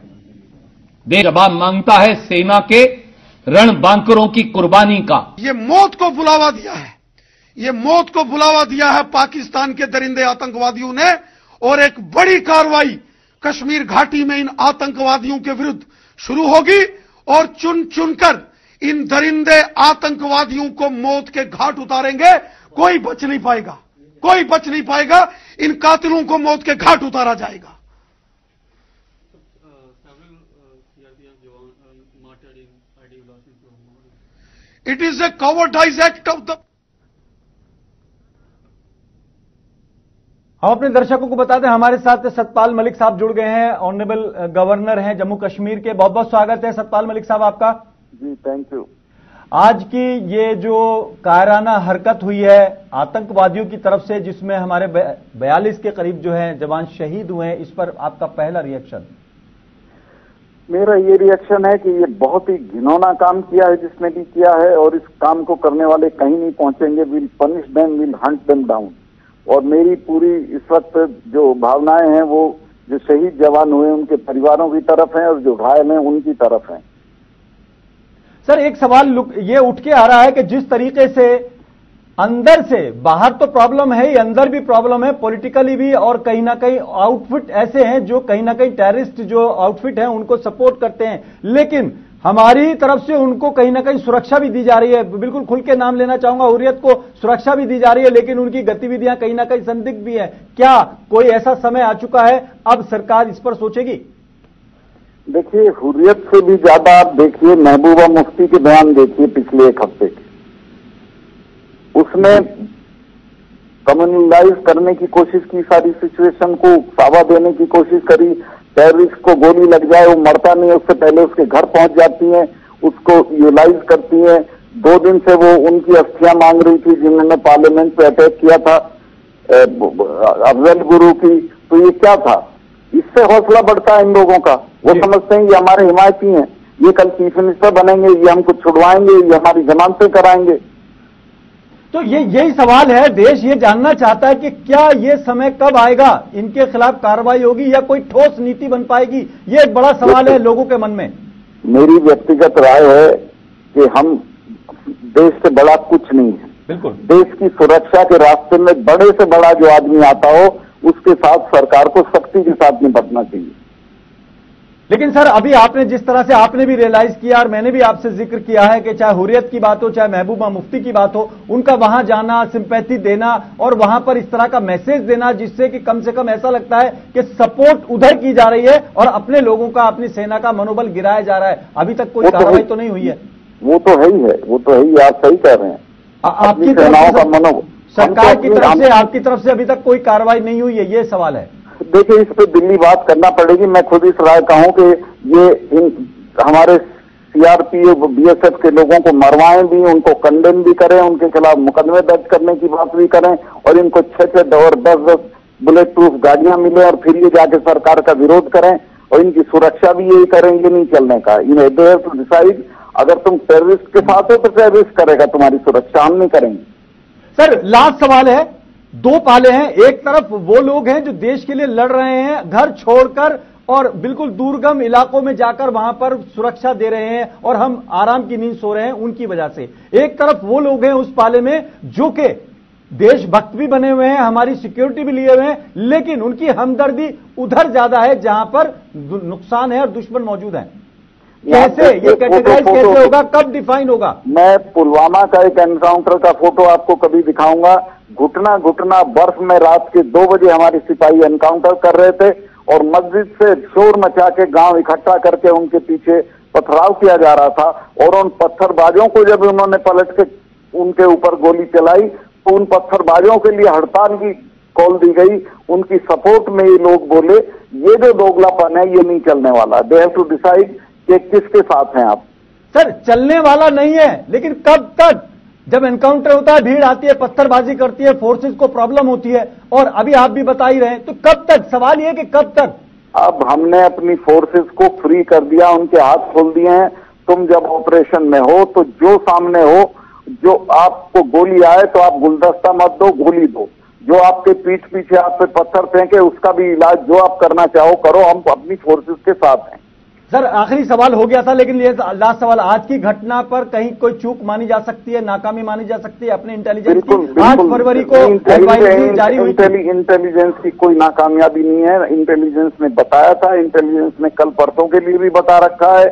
देश जवाब मांगता है सेना के रणबांकरों की कुर्बानी का। ये मौत को बुलावा दिया है, ये मौत को बुलावा दिया है पाकिस्तान के दरिंदे आतंकवादियों ने। और एक बड़ी कार्रवाई कश्मीर घाटी में इन आतंकवादियों के विरुद्ध शुरू होगी और चुन चुनकर इन दरिंदे आतंकवादियों को मौत के घाट उतारेंगे। कोई बच नहीं पाएगा, कोई बच नहीं पाएगा। इन कातिलों को मौत के घाट उतारा जाएगा। It is a cowardice act of the. हम अपने दर्शकों को बता दें, हमारे साथ सतपाल मलिक साहब जुड़ गए हैं, ऑनरेबल गवर्नर हैं जम्मू कश्मीर के। बहुत बहुत स्वागत है सतपाल मलिक साहब आपका। जी थैंक यू। आज की ये जो कायराना हरकत हुई है आतंकवादियों की तरफ से, जिसमें हमारे 42 के करीब जो है जवान शहीद हुए हैं, इस पर आपका पहला रिएक्शन? मेरा ये रिएक्शन है कि ये बहुत ही घिनौना काम किया है जिसने भी किया है, और इस काम को करने वाले कहीं नहीं पहुंचेंगे। Will punish them, will Hunt them down. और मेरी पूरी इस वक्त जो भावनाएं हैं वो जो शहीद जवान हुए उनके परिवारों की तरफ हैं और जो घायल हैं उनकी तरफ हैं। सर एक सवाल ये उठ के आ रहा है कि जिस तरीके से अंदर से, बाहर तो प्रॉब्लम है ही, अंदर भी प्रॉब्लम है पॉलिटिकली भी, और कहीं ना कहीं आउटफिट ऐसे हैं जो कहीं ना कहीं टेररिस्ट जो आउटफिट है उनको सपोर्ट करते हैं, लेकिन हमारी तरफ से उनको कहीं ना कहीं सुरक्षा भी दी जा रही है, बिल्कुल खुल के नाम लेना चाहूंगा, हुर्रियत को सुरक्षा भी दी जा रही है, लेकिन उनकी गतिविधियां कहीं ना कहीं संदिग्ध भी है। क्या कोई ऐसा समय आ चुका है अब सरकार इस पर सोचेगी? देखिए, हुर्रियत से भी ज्यादा आप देखिए महबूबा मुफ्ती के बयान देखिए पिछले एक हफ्ते के, उसने कम्युनलाइज करने की कोशिश की, सारी सिचुएशन को उकसावा देने की कोशिश करी। टेररिस्ट को गोली लग जाए, वो मरता नहीं, उससे पहले उसके घर पहुंच जाती हैं, उसको यूलाइज करती हैं। 2 दिन से वो उनकी अस्थियां मांग रही थी जिन्होंने पार्लियामेंट पे अटैक किया था अफजल गुरु की। तो ये क्या था? इससे हौसला बढ़ता है इन लोगों का। वो समझते हैं ये हमारे हिमायती हैं, ये कल चीफ मिनिस्टर बनेंगे, ये हमको छुड़वाएंगे, ये हमारी जमानतें कराएंगे। तो यही सवाल है, देश ये जानना चाहता है कि क्या ये समय कब आएगा, इनके खिलाफ कार्रवाई होगी या कोई ठोस नीति बन पाएगी? ये एक बड़ा सवाल है लोगों के मन में। मेरी व्यक्तिगत राय है कि हम देश से बड़ा कुछ नहीं है। बिल्कुल, देश की सुरक्षा के रास्ते में बड़े से बड़ा जो आदमी आता हो उसके साथ सरकार को सख्ती के साथ निपटना चाहिए। लेकिन सर, अभी आपने जिस तरह से आपने भी रियलाइज किया और मैंने भी आपसे जिक्र किया है कि चाहे हुर्रियत की बात हो, चाहे महबूबा मुफ्ती की बात हो, उनका वहां जाना, सिंपैथी देना और वहां पर इस तरह का मैसेज देना जिससे कि कम से कम ऐसा लगता है कि सपोर्ट उधर की जा रही है और अपने लोगों का, अपनी सेना का मनोबल गिराया जा रहा है। अभी तक कोई कार्रवाई तो नहीं हुई है। वो तो है ही है, वो तो है ही, आप सही कह रहे हैं। आपकी सेनाओं का मनोबल, सरकार की तरफ से, आपकी तरफ से अभी तक कोई कार्रवाई नहीं हुई है, ये सवाल है। देखिए, इस पे दिल्ली बात करना पड़ेगी। मैं खुद इस राय का हूं कि ये हमारे सीआरपीएफ बीएसएफ के लोगों को मरवाएं भी, उनको कंडेम भी करें, उनके खिलाफ मुकदमे दर्ज करने की बात भी करें और इनको 6-6 और 10-10 बुलेट प्रूफ गाड़ियां मिले और फिर ये जाके सरकार का विरोध करें और इनकी सुरक्षा भी यही करें। ये नहीं चलने का। इन्हें दे हैव टू डिसाइड, अगर तुम टेररिस्ट के साथ हो तो टेररिस्ट करेगा तुम्हारी सुरक्षा, हम नहीं करेंगे। सर, लास्ट सवाल है, 2 पाले हैं। एक तरफ वो लोग हैं जो देश के लिए लड़ रहे हैं, घर छोड़कर और बिल्कुल दुर्गम इलाकों में जाकर वहां पर सुरक्षा दे रहे हैं और हम आराम की नींद सो रहे हैं उनकी वजह से। एक तरफ वो लोग हैं उस पाले में जो कि देशभक्त भी बने हुए हैं, हमारी सिक्योरिटी भी लिए हुए हैं, लेकिन उनकी हमदर्दी उधर ज्यादा है जहां पर नुकसान है और दुश्मन मौजूद है। कैसे ये कैटेगराइज कैसे होगा, कब डिफाइन होगा? मैं पुलवामा का एक एनकाउंटर का फोटो आपको कभी दिखाऊंगा। घुटना घुटना बर्फ में रात के 2 बजे हमारे सिपाही एनकाउंटर कर रहे थे और मस्जिद से शोर मचा के गांव इकट्ठा करके उनके पीछे पथराव किया जा रहा था और उन पत्थरबाजों को जब उन्होंने पलट के उनके ऊपर गोली चलाई तो उन पत्थरबाजों के लिए हड़ताल की कॉल दी गई। उनकी सपोर्ट में ये लोग बोले ये जो दोगलापन है ये नहीं चलने वाला। दे हैव टू डिसाइड कि किसके साथ हैं आप। सर, चलने वाला नहीं है, लेकिन कब तक? जब एनकाउंटर होता है, भीड़ आती है, पत्थरबाजी करती है, फोर्सेस को प्रॉब्लम होती है और अभी आप भी बता ही रहे हैं, तो कब तक? सवाल यह कि कब तक? अब हमने अपनी फोर्सेस को फ्री कर दिया, उनके हाथ खोल दिए हैं। तुम जब ऑपरेशन में हो तो जो सामने हो, जो आपको गोली आए तो आप गुलदस्ता मत दो, गोली दो। जो आपके पीठ पीछे आप पे पत्थर फेंके उसका भी इलाज जो आप करना चाहो करो, हम अपनी फोर्सेस के साथ हैं। सर, आखिरी सवाल हो गया था, लेकिन ये लास्ट सवाल, आज की घटना पर कहीं कोई चूक मानी जा सकती है, नाकामी मानी जा सकती है अपने इंटेलिजेंस की? 8 फरवरी को एडवाइजरी जारी हुई थी। इंटेलिजेंस की कोई नाकामयाबी नहीं है। इंटेलिजेंस ने बताया था, इंटेलिजेंस ने कल परसों के लिए भी बता रखा है।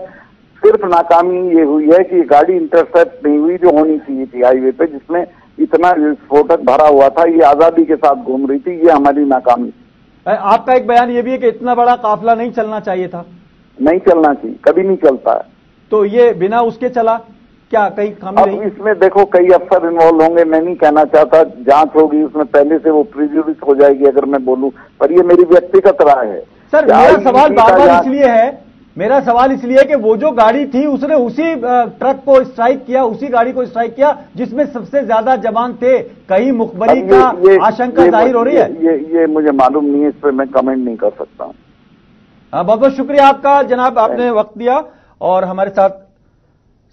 सिर्फ नाकामी ये हुई है कि गाड़ी इंटरसेप्ट नहीं हुई जो होनी चाहिए थी हाईवे पे, जिसमें इतना विस्फोटक भरा हुआ था, ये आजादी के साथ घूम रही थी, ये हमारी नाकामी। आपका एक बयान ये भी है कि इतना बड़ा काफिला नहीं चलना चाहिए था। नहीं चलना चाहिए, कभी नहीं चलता है। तो ये बिना उसके चला, क्या कहीं खामी अब रही? इसमें देखो कई अफसर इन्वॉल्व होंगे, मैं नहीं कहना चाहता, जांच होगी उसमें पहले से वो प्रिजुडिस हो जाएगी अगर मैं बोलूं, पर ये मेरी व्यक्तिगत राय है। सर, मेरा सवाल बार बार इसलिए है, मेरा सवाल इसलिए कि वो जो गाड़ी थी उसने उसी ट्रक को स्ट्राइक किया, उसी गाड़ी को स्ट्राइक किया जिसमें सबसे ज्यादा जवान थे। कहीं मुखबरी का आशंका जाहिर हो रही है। ये मुझे मालूम नहीं है, इस पर मैं कमेंट नहीं कर सकता हूं। बहुत बहुत शुक्रिया आपका जनाब, आपने वक्त दिया। और हमारे साथ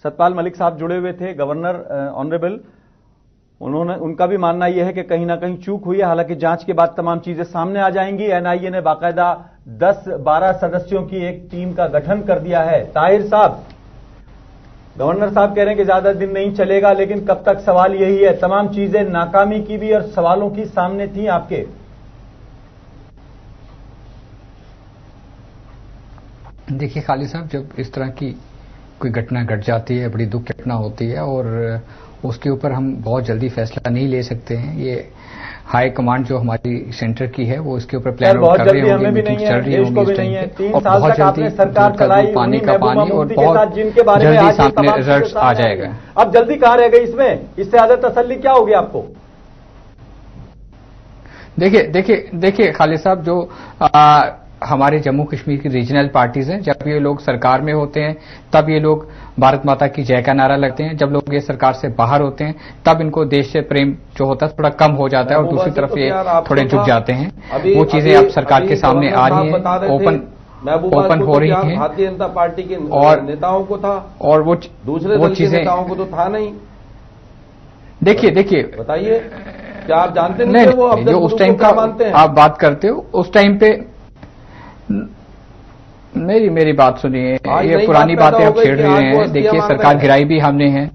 सतपाल मलिक साहब जुड़े हुए थे, गवर्नर ऑनरेबल। उनका भी मानना यह है कि कहीं ना कहीं चूक हुई है, हालांकि जांच के बाद तमाम चीजें सामने आ जाएंगी। एनआईए ने बाकायदा 10-12 सदस्यों की एक टीम का गठन कर दिया है। ताहिर साहब, गवर्नर साहब कह रहे हैं कि ज्यादा दिन नहीं चलेगा, लेकिन कब तक? सवाल यही है। तमाम चीजें नाकामी की भी और सवालों की सामने थी आपके। देखिए खालिद साहब, जब इस तरह की कोई घटना घट जाती है, बड़ी दुख घटना होती है और उसके ऊपर हम बहुत जल्दी फैसला नहीं ले सकते हैं। ये हाई कमांड जो हमारी सेंटर की है वो इसके ऊपर प्लान आउट कर रहे होंगे, मीटिंग चल रही होंगी इस टाइम पे, और बहुत जल्दी सरकार चलाई पानी का पानी और बहुत जल्दी सामने रिजल्ट आ जाएगा। अब जल्दी कहां रह गई इसमें? इससे ज्यादा तसल्ली क्या होगी आपको? देखिए खालिद साहब, जो हमारे जम्मू कश्मीर की रीजनल पार्टीज हैं, जब ये लोग सरकार में होते हैं तब ये लोग भारत माता की जय का नारा लगते हैं, जब लोग ये सरकार से बाहर होते हैं तब इनको देश से प्रेम जो होता है थोड़ा कम हो जाता है और दूसरी तरफ ये थोड़े झुक जाते हैं। वो चीजें अब सरकार के सामने आ रही हैं, ओपन हो रही हैं। भारतीय जनता पार्टी के और नेताओं को था और वो दूसरे दल के नेताओं को तो था नहीं। देखिए बताइए, क्या आप जानते नहीं वो अब जो उस टाइम का आप बात करते हो, उस टाइम पे मेरी बात सुनिए, ये पुरानी बातें आप छेड़ रहे हैं। देखिए, सरकार गिराई भी हमने है,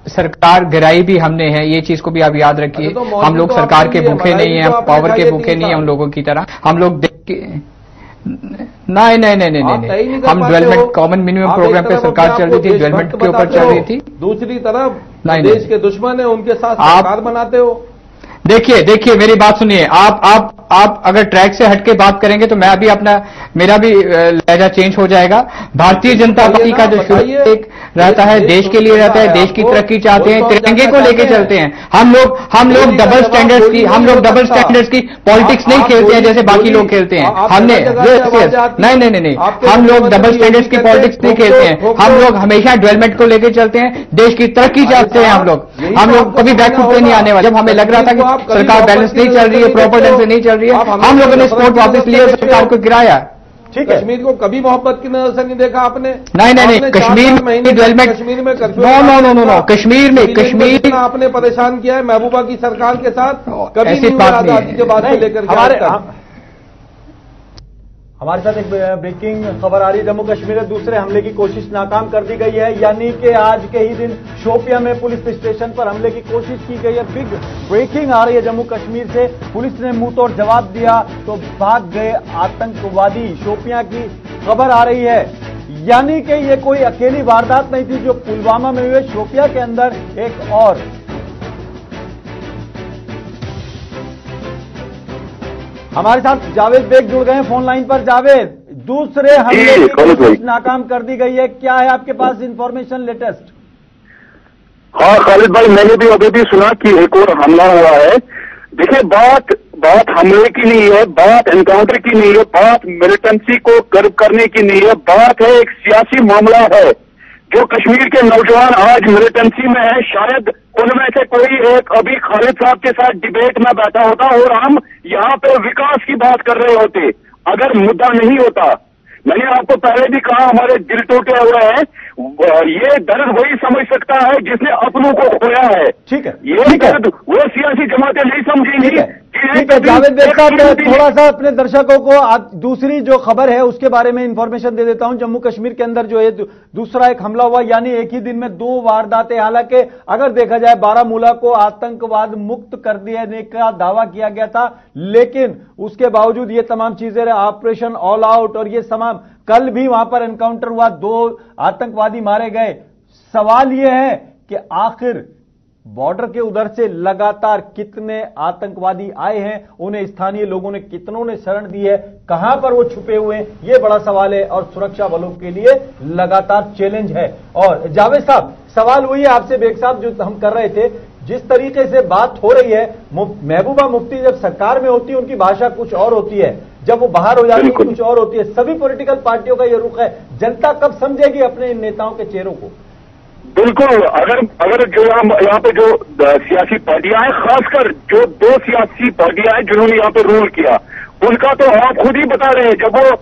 सरकार गिराई भी हमने है, ये चीज को भी आप याद रखिए। हम लोग सरकार के भूखे नहीं है, पावर के भूखे नहीं है हम लोगों की तरह। हम लोग देख के नहीं, हम डेवलपमेंट कॉमन मिनिमम प्रोग्राम पे सरकार चल रही थी, डेवलपमेंट के ऊपर चल रही थी। दूसरी तरफ देश के दुश्मन है, उनके साथ सरकार बनाते हो। देखिए मेरी बात सुनिए, आप अगर ट्रैक से हटके बात करेंगे तो मैं अभी मेरा भी लहजा चेंज हो जाएगा। भारतीय जनता पार्टी का जो शुरू एक रहता है, देश के लिए रहता है, देश की तरक्की चाहते हैं, तिरंगे को लेके चलते हैं। हम लोग डबल स्टैंडर्ड्स की पॉलिटिक्स नहीं खेलते हैं जैसे बाकी लोग खेलते हैं। हमने नहीं, हम लोग डबल स्टैंडर्ड्स की पॉलिटिक्स नहीं खेलते हैं। हम लोग हमेशा डेवलपमेंट को लेके चलते हैं, देश की तरक्की चाहते हैं। हम लोग कभी बैकफुट पे नहीं आने वाले। जब हमें लग रहा था कि सरकार बैलेंस नहीं चल रही है, प्रॉपर ढंग से नहीं चल रही है, हम लोगों ने सपोर्ट वापस लिया, सरकार को गिराया। ठीक है, कश्मीर को कभी मोहब्बत की नजर से नहीं देखा आपने? नहीं, कश्मीर में डेवलपमेंट, कश्मीर में नो, कश्मीर आपने परेशान किया है महबूबा की सरकार के साथ, कभी ऐसी बात नहीं के बाद से लेकर हमारे साथ एक ब्रेकिंग खबर आ रही है। जम्मू कश्मीर में दूसरे हमले की कोशिश नाकाम कर दी गई है, यानी कि आज के ही दिन शोपियां में पुलिस स्टेशन पर हमले की कोशिश की गई है। बिग ब्रेकिंग आ रही है जम्मू कश्मीर से। पुलिस ने मुंह तोड़ जवाब दिया तो भाग गए आतंकवादी, शोपियां की खबर आ रही है। यानी कि ये कोई अकेली वारदात नहीं थी जो पुलवामा में हुए, शोपियां के अंदर एक और। हमारे साथ जावेद बेग जुड़ गए हैं फोन लाइन पर। जावेद, दूसरे हमले की कोशिश नाकाम कर दी गई है, क्या है आपके पास इंफॉर्मेशन लेटेस्ट? हाँ खालिद भाई, मैंने भी अभी भी सुना कि एक और हमला हुआ है। देखिए, बात हमले की नहीं है, बात एनकाउंटर की नहीं है, बात मिलिटेंसी को कर्व करने की नहीं है, बात है एक सियासी मामला है। जो कश्मीर के नौजवान आज मिलिटेंसी में है, शायद उनमें से कोई एक अभी खालिद साहब के साथ डिबेट में बैठा होता और हम यहाँ पे विकास की बात कर रहे होते अगर मुद्दा नहीं होता। मैंने आपको पहले भी कहा, हमारे दिल टूटे हुए हैं। ये दर्द वही समझ सकता है जिसने अपनों को खोया है। ठीक है, ये दर्द वो सियासी जमातें नहीं समझेंगी। ठीक है जावेद बेग साहब, थोड़ा सा अपने दर्शकों को दूसरी जो खबर है उसके बारे में इंफॉर्मेशन दे देता हूं। जम्मू कश्मीर के अंदर जो है दूसरा एक हमला हुआ, यानी एक ही दिन में 2 वारदातें। हालांकि अगर देखा जाए बारामूला को आतंकवाद मुक्त कर देने का दावा किया गया था, लेकिन उसके बावजूद ये तमाम चीजें ऑपरेशन ऑल आउट और ये तमाम, कल भी वहां पर एनकाउंटर हुआ, 2 आतंकवादी मारे गए। सवाल यह है कि आखिर बॉर्डर के उधर से लगातार कितने आतंकवादी आए हैं, उन्हें स्थानीय लोगों ने कितनों ने शरण दी है, कहां पर वो छुपे हुए हैं, ये बड़ा सवाल है और सुरक्षा बलों के लिए लगातार चैलेंज है। और जावेद साहब, सवाल वही है आपसे बेग साहब जो हम कर रहे थे, जिस तरीके से बात हो रही है, महबूबा मुफ्ती जब सरकार में होती है उनकी भाषा कुछ और होती है, जब वो बाहर हो जाती है कुछ और होती है। सभी पॉलिटिकल पार्टियों का ये रुख है, जनता कब समझेगी अपने इन नेताओं के चेहरों को? बिल्कुल, अगर जो यहाँ पे जो सियासी पार्टियां हैं, खासकर जो 2 सियासी पार्टियां हैं जिन्होंने यहाँ पे रूल किया, उनका तो आप खुद ही बता रहे हैं। जब वो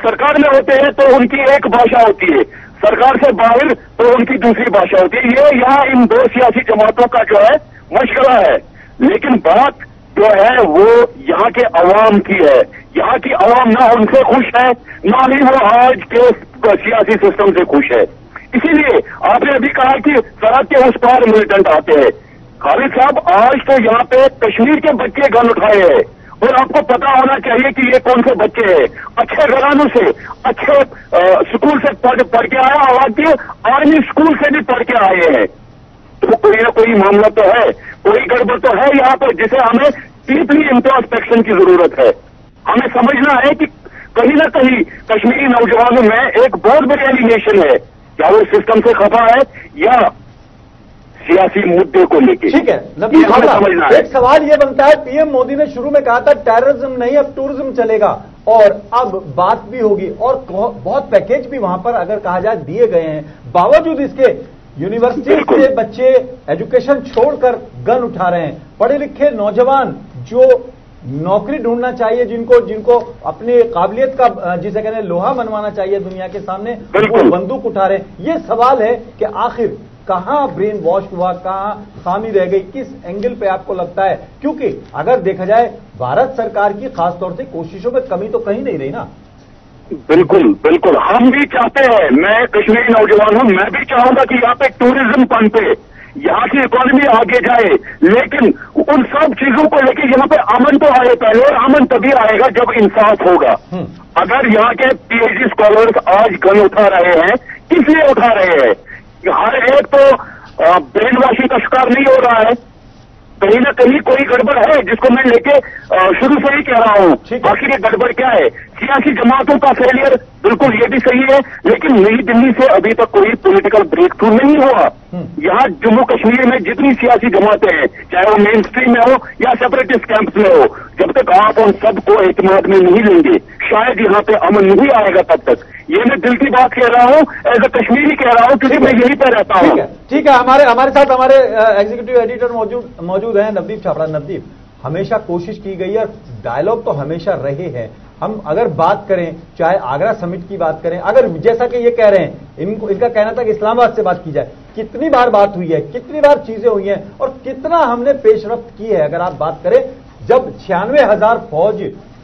सरकार में होते हैं तो उनकी एक भाषा होती है, सरकार से बाहर तो उनकी दूसरी भाषा होती है। ये यहाँ इन 2 सियासी जमातों का जो है मशगला है। लेकिन बात जो है वो यहाँ के अवाम की है। यहाँ की अवाम ना उनसे खुश है, ना ही वो आज के सियासी सिस्टम से खुश है। इसीलिए आपने अभी कहा कि सरहद के उस पार मिलिटेंट आते हैं। खालिद साहब, आज तो यहाँ पे कश्मीर के बच्चे गन उठाए हैं और आपको पता होना चाहिए कि ये कौन से बच्चे हैं, अच्छे घरानों से, अच्छे स्कूल से पढ़ के आया, हालांकि आर्मी स्कूल से भी पढ़ के आए हैं। तो कोई ना कोई मामला तो है, कोई गड़बड़ तो है यहाँ पर, जिसे हमें डीपली इंट्रोस्पेक्शन की जरूरत है। हमें समझना है कि कहीं ना कहीं कश्मीरी नौजवानों में एक बहुत बड़ी एलिगेशन है, क्या वो सिस्टम से खफा है या सियासी मुद्दे को लेकर। ठीक है, समझना है। एक सवाल ये बनता है, पीएम मोदी ने शुरू में कहा था टेररिज्म नहीं अब टूरिज्म चलेगा, और अब बात भी होगी और बहुत पैकेज भी वहां पर अगर कहा जाए दिए गए हैं, बावजूद इसके यूनिवर्सिटी से बच्चे एजुकेशन छोड़कर गन उठा रहे हैं। पढ़े लिखे नौजवान जो नौकरी ढूंढना चाहिए, जिनको अपनी काबिलियत का जिसे कहते हैं लोहा मनवाना चाहिए दुनिया के सामने, वो बंदूक उठा रहे हैं। ये सवाल है कि आखिर कहां ब्रेन वॉश हुआ, कहां खामी रह गई, किस एंगल पे आपको लगता है? क्योंकि अगर देखा जाए भारत सरकार की खासतौर से कोशिशों में कमी तो कहीं नहीं रही ना। बिल्कुल बिल्कुल, हम भी चाहते हैं, मैं कश्मीरी नौजवान हूं, मैं भी चाहूंगा कि यहाँ पे टूरिज्म पनपे, यहाँ की इकोनॉमी आगे जाए, लेकिन उन सब चीजों को लेकर यहाँ पे अमन तो आए पहले, और अमन तभी आएगा जब इंसाफ होगा। अगर यहाँ के पीएचडी स्कॉलर्स आज गन उठा रहे हैं, किस लिए उठा रहे हैं? हर एक तो ब्रेन वॉशिंग का शिकार नहीं हो रहा है, कहीं ना कहीं कोई गड़बड़ है जिसको मैं लेके शुरू से ही कह रहा हूं। आखिर ये गड़बड़ क्या है? सियासी जमातों का फेलियर, बिल्कुल ये भी सही है, लेकिन नई दिल्ली से अभी तक कोई पॉलिटिकल ब्रेक थ्रू नहीं हुआ। यहाँ जम्मू कश्मीर में जितनी सियासी जमातें हैं, चाहे वो मेन स्ट्रीम में हो या सेपरेटिस्ट कैंप्स में हो, जब तक आप उन सबको एतमाद में नहीं लेंगे, शायद यहाँ पे अमन नहीं आएगा तब तक। ये मैं दिल की बात कह रहा हूँ, एज ए कश्मीरी कह रहा हूँ, क्योंकि मैं यहीं पर रहता हूँ। ठीक है, हमारे साथ हमारे एग्जीक्यूटिव एडिटर मौजूद हैं नवदीप छाबड़ा। नवदीप, हमेशा कोशिश की गई है, डायलॉग तो हमेशा रहे हैं। हम अगर बात करें, चाहे आगरा समिट की बात करें, अगर जैसा कि ये कह रहे हैं, इनका कहना था कि इस्लामाबाद से बात की जाए, कितनी बार बात हुई है, कितनी बार चीजें हुई हैं और कितना हमने पेशरफ्त की है। अगर आप बात करें, जब 96,000 फौज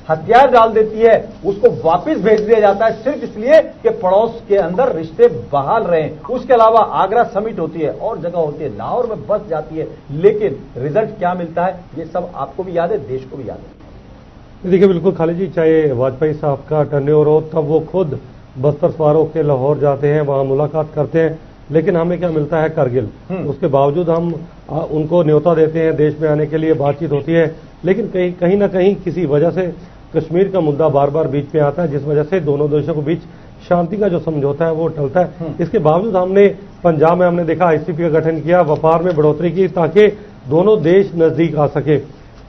हथियार डाल देती है, उसको वापस भेज दिया जाता है सिर्फ इसलिए कि पड़ोस के अंदर रिश्ते बहाल रहे। उसके अलावा आगरा समिट होती है और जगह होती है, लाहौर में बस जाती है, लेकिन रिजल्ट क्या मिलता है ये सब आपको भी याद है, देश को भी याद है। देखिए बिल्कुल खालिद जी, चाहे वाजपेयी साहब का टर्नओवर हो, तब वो खुद बस्तर सवार होकर लाहौर जाते हैं, वहां मुलाकात करते हैं, लेकिन हमें क्या मिलता है? करगिल। उसके बावजूद हम उनको न्योता देते हैं, देश में आने के लिए बातचीत होती है, लेकिन कहीं ना कहीं किसी वजह से कश्मीर का मुद्दा बार बार बीच में आता है, जिस वजह से दोनों देशों के बीच शांति का जो समझौता है वो टलता है। इसके बावजूद हमने पंजाब में हमने देखा आईसीपी का गठन किया, व्यापार में बढ़ोतरी की, ताकि दोनों देश नजदीक आ सके।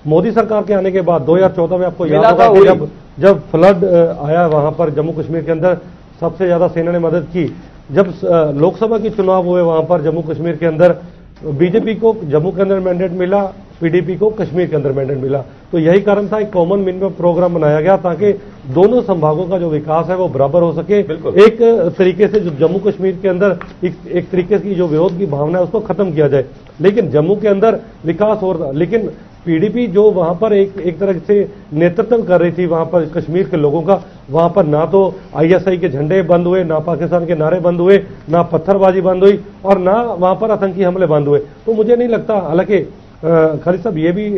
मोदी सरकार के आने के बाद 2014 में आपको याद होगा कि जब फ्लड आया वहां पर जम्मू कश्मीर के अंदर, सबसे ज्यादा सेना ने मदद की। जब लोकसभा के चुनाव हुए वहां पर जम्मू कश्मीर के अंदर, बीजेपी को जम्मू के अंदर मैंडेट मिला, पीडीपी को कश्मीर के अंदर मैंडेट मिला। तो यही कारण था, एक कॉमन मिनिमम प्रोग्राम बनाया गया ताकि दोनों संभागों का जो विकास है वो बराबर हो सके। एक तरीके से जो जम्मू कश्मीर के अंदर एक तरीके की जो विरोध की भावना है उसको खत्म किया जाए। लेकिन जम्मू के अंदर विकास हो रहा, लेकिन पीडीपी जो वहां पर एक तरह से नेतृत्व कर रही थी वहां पर कश्मीर के लोगों का, वहां पर ना तो आईएसआई के झंडे बंद हुए, ना पाकिस्तान के नारे बंद हुए, ना पत्थरबाजी बंद हुई और ना वहां पर आतंकी हमले बंद हुए। तो मुझे नहीं लगता, हालांकि खालिद साहब ये भी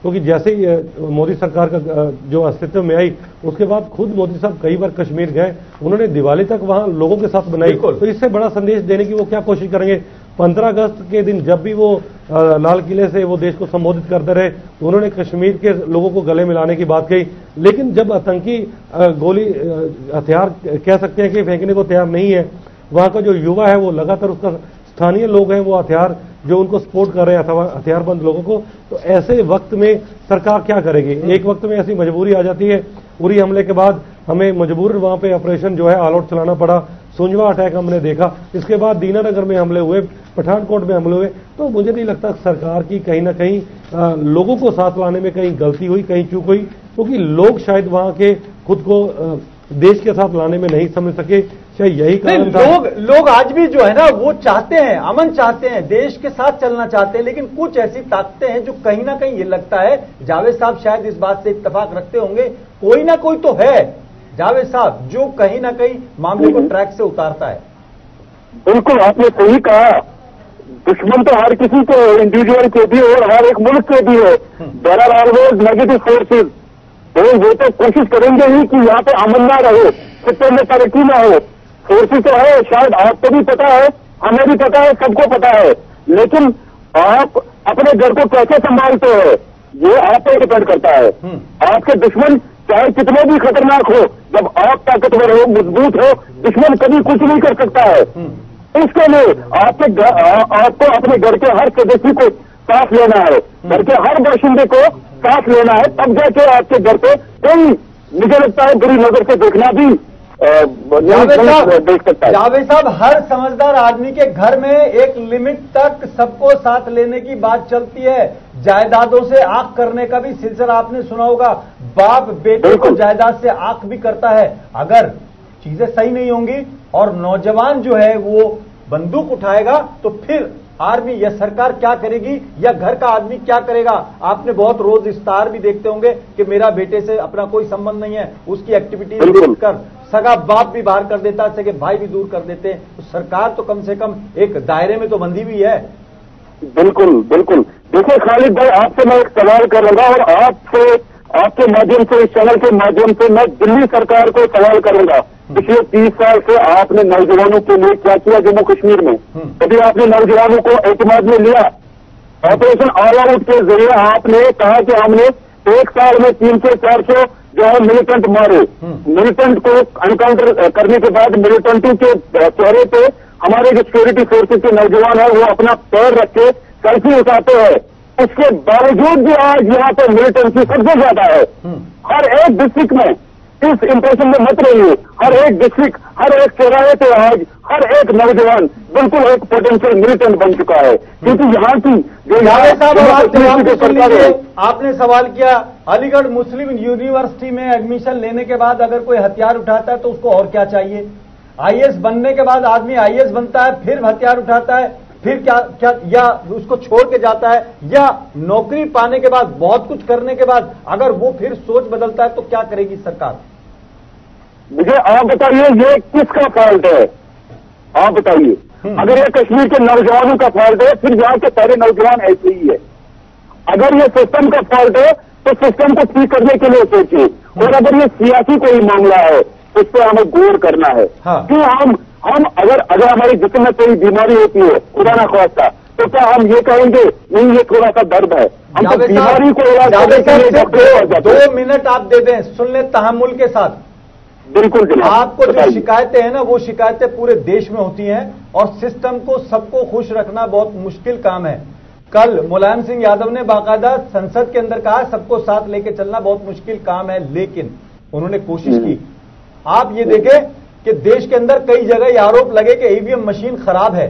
क्योंकि जैसे ही मोदी सरकार का जो अस्तित्व में आई, उसके बाद खुद मोदी साहब कई बार कश्मीर गए, उन्होंने दिवाली तक वहां लोगों के साथ बनाई। तो इससे बड़ा संदेश देने की वो क्या कोशिश करेंगे? 15 अगस्त के दिन जब भी वो लाल किले से वो देश को संबोधित करते रहे, उन्होंने कश्मीर के लोगों को गले मिलाने की बात कही। लेकिन जब आतंकी गोली हथियार कह सकते हैं कि फेंकने को तैयार नहीं है, वहां का जो युवा है वो लगातार, उसका स्थानीय लोग हैं वो हथियार जो उनको सपोर्ट कर रहे हैं अथवा हथियारबंद लोगों को, तो ऐसे वक्त में सरकार क्या करेगी? एक वक्त में ऐसी मजबूरी आ जाती है। उरी हमले के बाद हमें मजबूरन वहां पे ऑपरेशन जो है ऑल आउट चलाना पड़ा। सुंजवा अटैक हमने देखा, इसके बाद दीनानगर में हमले हुए, पठानकोट में हमले हुए। तो मुझे नहीं लगता सरकार की कहीं ना कहीं लोगों को साथ लाने में कहीं गलती हुई, कहीं चूक हुई, क्योंकि लोग शायद वहां के खुद को देश के साथ लाने में नहीं समझ सके। शायद यही कारण था। लोग आज भी जो है ना वो चाहते हैं, अमन चाहते हैं, देश के साथ चलना चाहते हैं, लेकिन कुछ ऐसी ताकतें हैं जो कहीं ना कहीं ये लगता है, जावेद साहब शायद इस बात से इत्तेफाक रखते होंगे, कोई ना कोई तो है जावेद साहब जो कहीं ना कहीं मामले को ट्रैक से उतारता है। बिल्कुल आपने सही कहा, दुश्मन तो हर किसी को, इंडिविजुअल के भी और हर एक मुल्क के भी है। There are always negative forces तो वो तो कोशिश करेंगे ही कि यहाँ पे अमन ना रहे, खित्ते में तरक्की ना हो। फोर्सेस तो है, शायद आपको भी पता है, हमें भी पता है, सबको पता है, लेकिन आप अपने घर को कैसे संभालते हैं ये आप पे डिपेंड करता है। आपके दुश्मन चाहे कितने भी खतरनाक हो, जब आप ताकतवर हो, मजबूत हो, दुश्मन कभी कुछ नहीं कर सकता है। इसके लिए आपको अपने घर के हर सदस्य को साथ लेना है, घर के हर बाशिंदे को साथ लेना है, तब जाके आपके घर पे कोई, मुझे लगता है, बुरी नजर से देखना भी देख सकता है। जावेद साहब, हर समझदार आदमी के घर में एक लिमिट तक सबको साथ लेने की बात चलती है। जायदादों से आंख करने का भी सिलसिला आपने सुना होगा, बाप बेटे को जायदाद से आंख भी करता है। अगर चीजें सही नहीं होंगी और नौजवान जो है वो बंदूक उठाएगा तो फिर आर्मी या सरकार क्या करेगी या घर का आदमी क्या करेगा? आपने बहुत रोज इश्तार भी देखते होंगे कि मेरा बेटे से अपना कोई संबंध नहीं है, उसकी एक्टिविटीज देखकर सगा बाप भी बाहर कर देता है, सगे भाई भी दूर कर देते हैं। तो सरकार तो कम से कम एक दायरे में तो बंधी हुई है। बिल्कुल बिल्कुल। देखिए खालिद भाई, आपसे मैं एक सवाल करूंगा और आपके माध्यम से, इस चैनल के माध्यम से मैं दिल्ली सरकार को सवाल करूंगा। पिछले 30 साल से आपने नौजवानों के लिए क्या किया जम्मू कश्मीर में? कभी आपने नौजवानों को एतमाद में लिया? ऑपरेशन ऑल आउट के जरिए आपने कहा कि हमने 1 साल में 300-400 जो है मिलिटेंट मारे। मिलिटेंट को एनकाउंटर करने के बाद मिलिटेंटों के चेहरे पे हमारे जो सिक्योरिटी फोर्सेज के नौजवान है वो अपना पैर रख के सेल्फी उठाते हैं। उसके बावजूद भी आज यहाँ पे मिलिटेंसी सबसे ज्यादा है। हर एक डिस्ट्रिक्ट में, इस इंप्रेशन में मत रहिए, हर एक डिस्ट्रिक्ट, हर एक चौराहे पे आज हर एक नौजवान बिल्कुल एक पोटेंशियल मिलिटेंट बन चुका है। क्योंकि यहाँ की जो सरकार है, आपने सवाल किया अलीगढ़ मुस्लिम यूनिवर्सिटी में एडमिशन लेने के बाद अगर कोई हथियार उठाता है तो उसको और क्या चाहिए? आईएएस बनने के बाद आदमी आईएएस बनता है, फिर हथियार उठाता है, फिर क्या या उसको छोड़ के जाता है, या नौकरी पाने के बाद, बहुत कुछ करने के बाद अगर वो फिर सोच बदलता है तो क्या करेगी सरकार? मुझे आप बताइए, ये किसका फॉल्ट है? आप बताइए। अगर ये कश्मीर के नौजवानों का फॉल्ट है, फिर यहाँ के सारे नौजवान ऐसे ही है। अगर ये सिस्टम का फॉल्ट है तो सिस्टम को ठीक करने के लिए सोचिए, और अगर ये सियासी कोई मामला है उस पर हमें गौर करना है। क्यों हम अगर हमारी जिस्म में कोई बीमारी होती है, खुदा ना ख्वास्ता, तो क्या हम ये कहेंगे नहीं ये थोड़ा सा दर्द है? हम तो बीमारी को इलाज करने के लिए डॉक्टर के पास जाते हैं। 2 मिनट आप दे दें, सुन ले तहम्मुल के साथ। बिल्कुल जनाब। आपको जो शिकायतें हैं ना, वो शिकायतें पूरे देश में होती हैं और सिस्टम को, सबको खुश रखना बहुत मुश्किल काम है। कल मुलायम सिंह यादव ने बाकायदा संसद के अंदर कहा सबको साथ लेके चलना बहुत मुश्किल काम है, लेकिन उन्होंने कोशिश की। आप ये देखें कि देश के अंदर कई जगह ये आरोप लगे कि ईवीएम मशीन खराब है,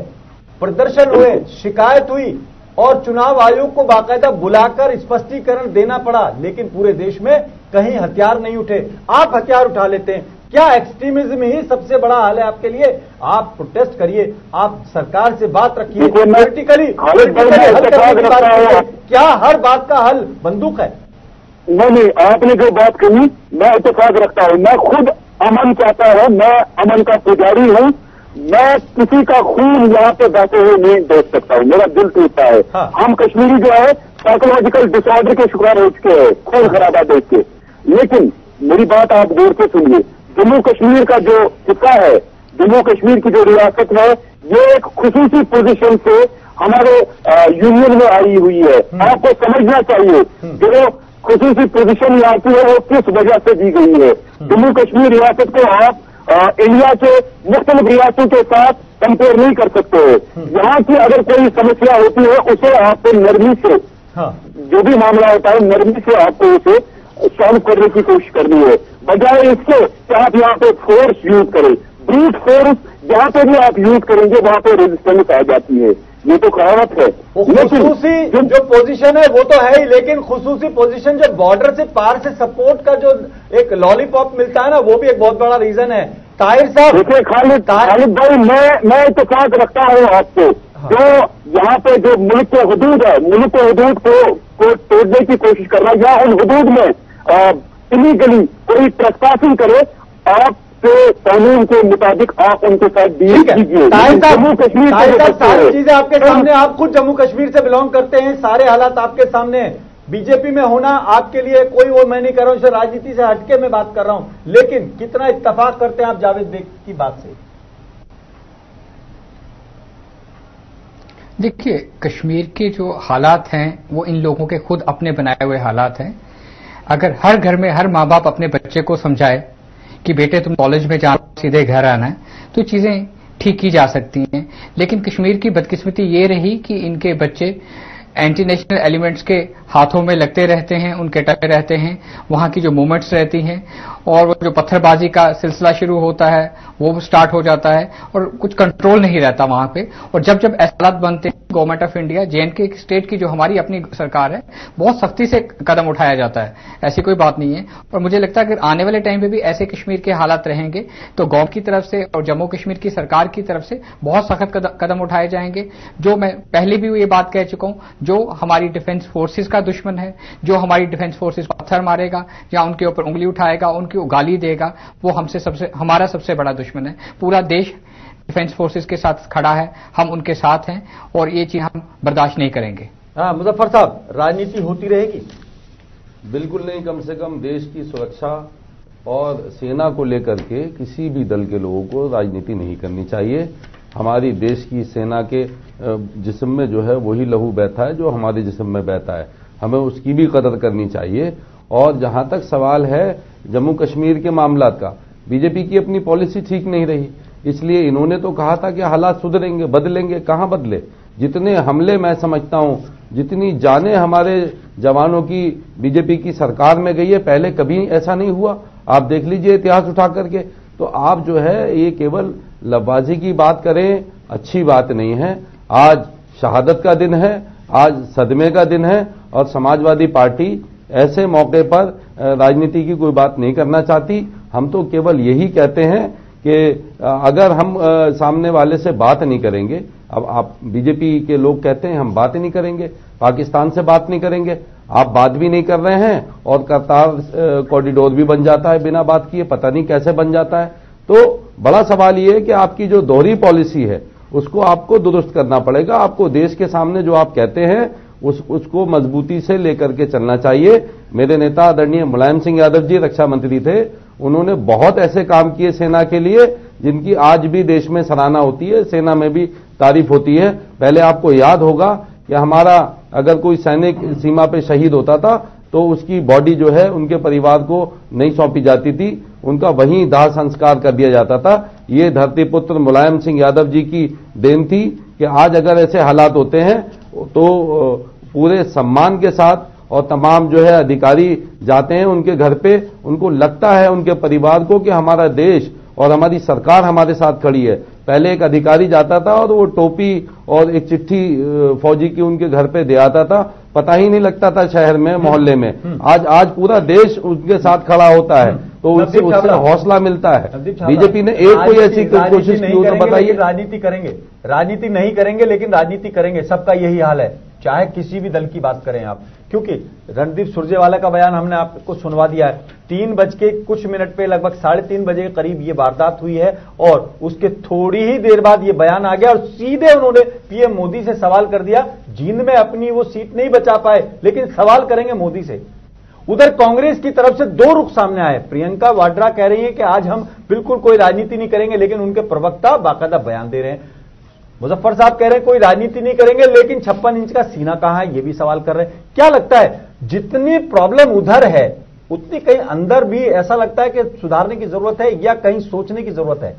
प्रदर्शन हुए, शिकायत हुई और चुनाव आयोग को बाकायदा बुलाकर स्पष्टीकरण देना पड़ा, लेकिन पूरे देश में कहीं हथियार नहीं उठे। आप हथियार उठा लेते हैं। क्या एक्सट्रीमिज्म ही सबसे बड़ा हल है आपके लिए? आप प्रोटेस्ट करिए, आप सरकार से बात रखिए, पॉलिटिकली हल करने की बात करिए। क्या हर बात का हल बंदूक है? नहीं, आपने जो बात कही मैं इत्तेफाक रखता हूं। मैं खुद अमन चाहता हूं, मैं अमन का पुजारी हूं। मैं किसी का खून यहाँ पे बहते हुए नहीं देख सकता हूँ, मेरा दिल टूटता है। हम कश्मीरी जो है साइकोलॉजिकल डिसऑर्डर के शिकार हो चुके हैं, खून खराबा देख के। लेकिन मेरी बात आप गौर से सुनिए, जम्मू कश्मीर का जो हिस्सा है, जम्मू कश्मीर की जो रियासत है, ये एक खुसूसी पोजीशन से हमारे यूनियन में आई हुई है। आपको समझना चाहिए जो खुसूसी पोजीशन यहाँ की है वो किस वजह से दी गई है। जम्मू कश्मीर रियासत को आप इंडिया के मुख्तलिफ रियासतों के साथ कंपेयर नहीं कर सकते हो। यहाँ की अगर कोई समस्या होती है उसे आपको नरमी से, जो भी मामला होता है नरमी से आपको उसे सॉल्व करने की कोशिश करनी है, बजाय इसके कि आप यहाँ पे फोर्स यूज करें। ब्रूट फोर्स जहाँ पे भी आप यूज करेंगे वहां पे रेजिस्टेंस आ जाती है, ये तो कहावत है। खुसूसी जो पोजीशन है वो तो है ही, लेकिन खुसूसी पोजीशन जो बॉर्डर से पार से सपोर्ट का जो एक लॉलीपॉप मिलता है ना, वो भी एक बहुत बड़ा रीजन है। ताहिर साहब, देखिए खालिद भाई, मैं इत्तेफाक रखता हूँ आपको, जो यहाँ पे जो मुल्क के हुदूद है, मुल्क के हुदूद को तोड़ने की कोशिश कर रहा है, या उन हुदूद में इलीगली कोई ट्रेसपासिंग करे, आप कानून के मुताबिक आप उनके साथ डील कीजिए। जम्मू कश्मीर सारी चीजें आपके सामने, आप खुद जम्मू कश्मीर से बिलोंग करते हैं, सारे हालात आपके सामने। बीजेपी में होना आपके लिए कोई वो मैं नहीं कर रहा हूं, राजनीति से हटके मैं बात कर रहा हूं, लेकिन कितना इत्तेफाक करते हैं आप जावेद बेग की बात से? देखिए, कश्मीर के जो हालात हैं वो इन लोगों के खुद अपने बनाए हुए हालात हैं। अगर हर घर में हर माँ बाप अपने बच्चे को समझाए कि बेटे तुम कॉलेज में जाना, सीधे घर आना है, तो चीजें ठीक की जा सकती हैं। लेकिन कश्मीर की बदकिस्मती ये रही कि इनके बच्चे एंटी नेशनल एलिमेंट्स के हाथों में लगते रहते हैं, उनके टके रहते हैं, वहां की जो मूवमेंट्स रहती हैं और वो जो पत्थरबाजी का सिलसिला शुरू होता है वो स्टार्ट हो जाता है और कुछ कंट्रोल नहीं रहता वहां पे। और जब जब ऐसे हालात बनते हैं, government of India, JNK state की जो हमारी अपनी सरकार है, बहुत सख्ती से कदम उठाया जाता है, ऐसी कोई बात नहीं है। और मुझे लगता है कि आने वाले टाइम पे भी ऐसे कश्मीर के हालात रहेंगे तो गवर्नमेंट की तरफ से और जम्मू कश्मीर की सरकार की तरफ से बहुत सख्त कदम उठाए जाएंगे। जो मैं पहले भी ये बात कह चुका हूं, जो हमारी डिफेंस फोर्सेस का दुश्मन है, जो हमारी डिफेंस फोर्सेस को पत्थर मारेगा या उनके ऊपर उंगली उठाएगा, उनकी गाली देगा, वो हमारा सबसे बड़ा दुश्मन है। पूरा देश डिफेंस फोर्सेस के साथ खड़ा है, हम उनके साथ हैं और ये चीज हम बर्दाश्त नहीं करेंगे। मुजफ्फर साहब, राजनीति होती रहेगी? बिल्कुल नहीं। कम से कम देश की सुरक्षा और सेना को लेकर के किसी भी दल के लोगों को राजनीति नहीं करनी चाहिए। हमारी देश की सेना के जिस्म में जो है वही लहू बहता है जो हमारे जिस्म में बहता है, हमें उसकी भी कदर करनी चाहिए। और जहां तक सवाल है जम्मू कश्मीर के मामलात का, बीजेपी की अपनी पॉलिसी ठीक नहीं रही, इसलिए इन्होंने तो कहा था कि हालात सुधरेंगे, बदलेंगे, कहां बदले। जितने हमले मैं समझता हूं, जितनी जानें हमारे जवानों की बीजेपी की सरकार में गई है, पहले कभी ऐसा नहीं हुआ। आप देख लीजिए इतिहास उठा करके। तो आप जो है ये केवल लफबाजी की बात करें, अच्छी बात नहीं है। आज शहादत का दिन है, आज सदमे का दिन है और समाजवादी पार्टी ऐसे मौके पर राजनीति की कोई बात नहीं करना चाहती। हम तो केवल यही कहते हैं कि अगर हम सामने वाले से बात नहीं करेंगे, अब आप बीजेपी के लोग कहते हैं हम बात ही नहीं करेंगे, पाकिस्तान से बात नहीं करेंगे, आप बात भी नहीं कर रहे हैं और करतार कॉरिडोर भी बन जाता है बिना बात किए, पता नहीं कैसे बन जाता है। तो बड़ा सवाल ये है कि आपकी जो दोहरी पॉलिसी है उसको आपको दुरुस्त करना पड़ेगा। आपको देश के सामने जो आप कहते हैं उसको मजबूती से लेकर के चलना चाहिए। मेरे नेता आदरणीय मुलायम सिंह यादव जी रक्षा मंत्री थे, उन्होंने बहुत ऐसे काम किए सेना के लिए जिनकी आज भी देश में सराहना होती है, सेना में भी तारीफ होती है। पहले आपको याद होगा कि हमारा अगर कोई सैनिक सीमा पे शहीद होता था तो उसकी बॉडी जो है उनके परिवार को नहीं सौंपी जाती थी, उनका वहीं दाह संस्कार कर दिया जाता था। ये धरतीपुत्र मुलायम सिंह यादव जी की देन थी कि आज अगर ऐसे हालात होते हैं तो पूरे सम्मान के साथ और तमाम जो है अधिकारी जाते हैं उनके घर पे, उनको लगता है उनके परिवार को कि हमारा देश और हमारी सरकार हमारे साथ खड़ी है। पहले एक अधिकारी जाता था और वो टोपी और एक चिट्ठी फौजी की उनके घर पे दे आता था, पता ही नहीं लगता था शहर में, मोहल्ले में। आज पूरा देश उनके साथ खड़ा होता है, तो उससे हौसला मिलता है। बीजेपी ने एक कोई ऐसी कोशिश की हो तो बताइए। राजनीति करेंगे, राजनीति नहीं करेंगे लेकिन राजनीति करेंगे, सबका यही हाल है, चाहे किसी भी दल की बात करें आप। क्योंकि रणदीप सुरजेवाला का बयान हमने आपको सुनवा दिया है। 3:00 पे लगभग 3:30 बजे के करीब ये वारदात हुई है और उसके थोड़ी ही देर बाद ये बयान आ गया और सीधे उन्होंने पीएम मोदी से सवाल कर दिया। जींद में अपनी वो सीट नहीं बचा पाए लेकिन सवाल करेंगे मोदी से। उधर कांग्रेस की तरफ से दो रुख सामने आए। प्रियंका वाड्रा कह रही है कि आज हम बिल्कुल कोई राजनीति नहीं करेंगे, लेकिन उनके प्रवक्ता बाकायदा बयान दे रहे हैं। मुजफ्फर साहब कह रहे हैं कोई राजनीति नहीं करेंगे, लेकिन 56 इंच का सीना कहां है ये भी सवाल कर रहे हैं। क्या लगता है जितनी प्रॉब्लम उधर है उतनी कहीं अंदर भी ऐसा लगता है कि सुधारने की जरूरत है या कहीं सोचने की जरूरत है?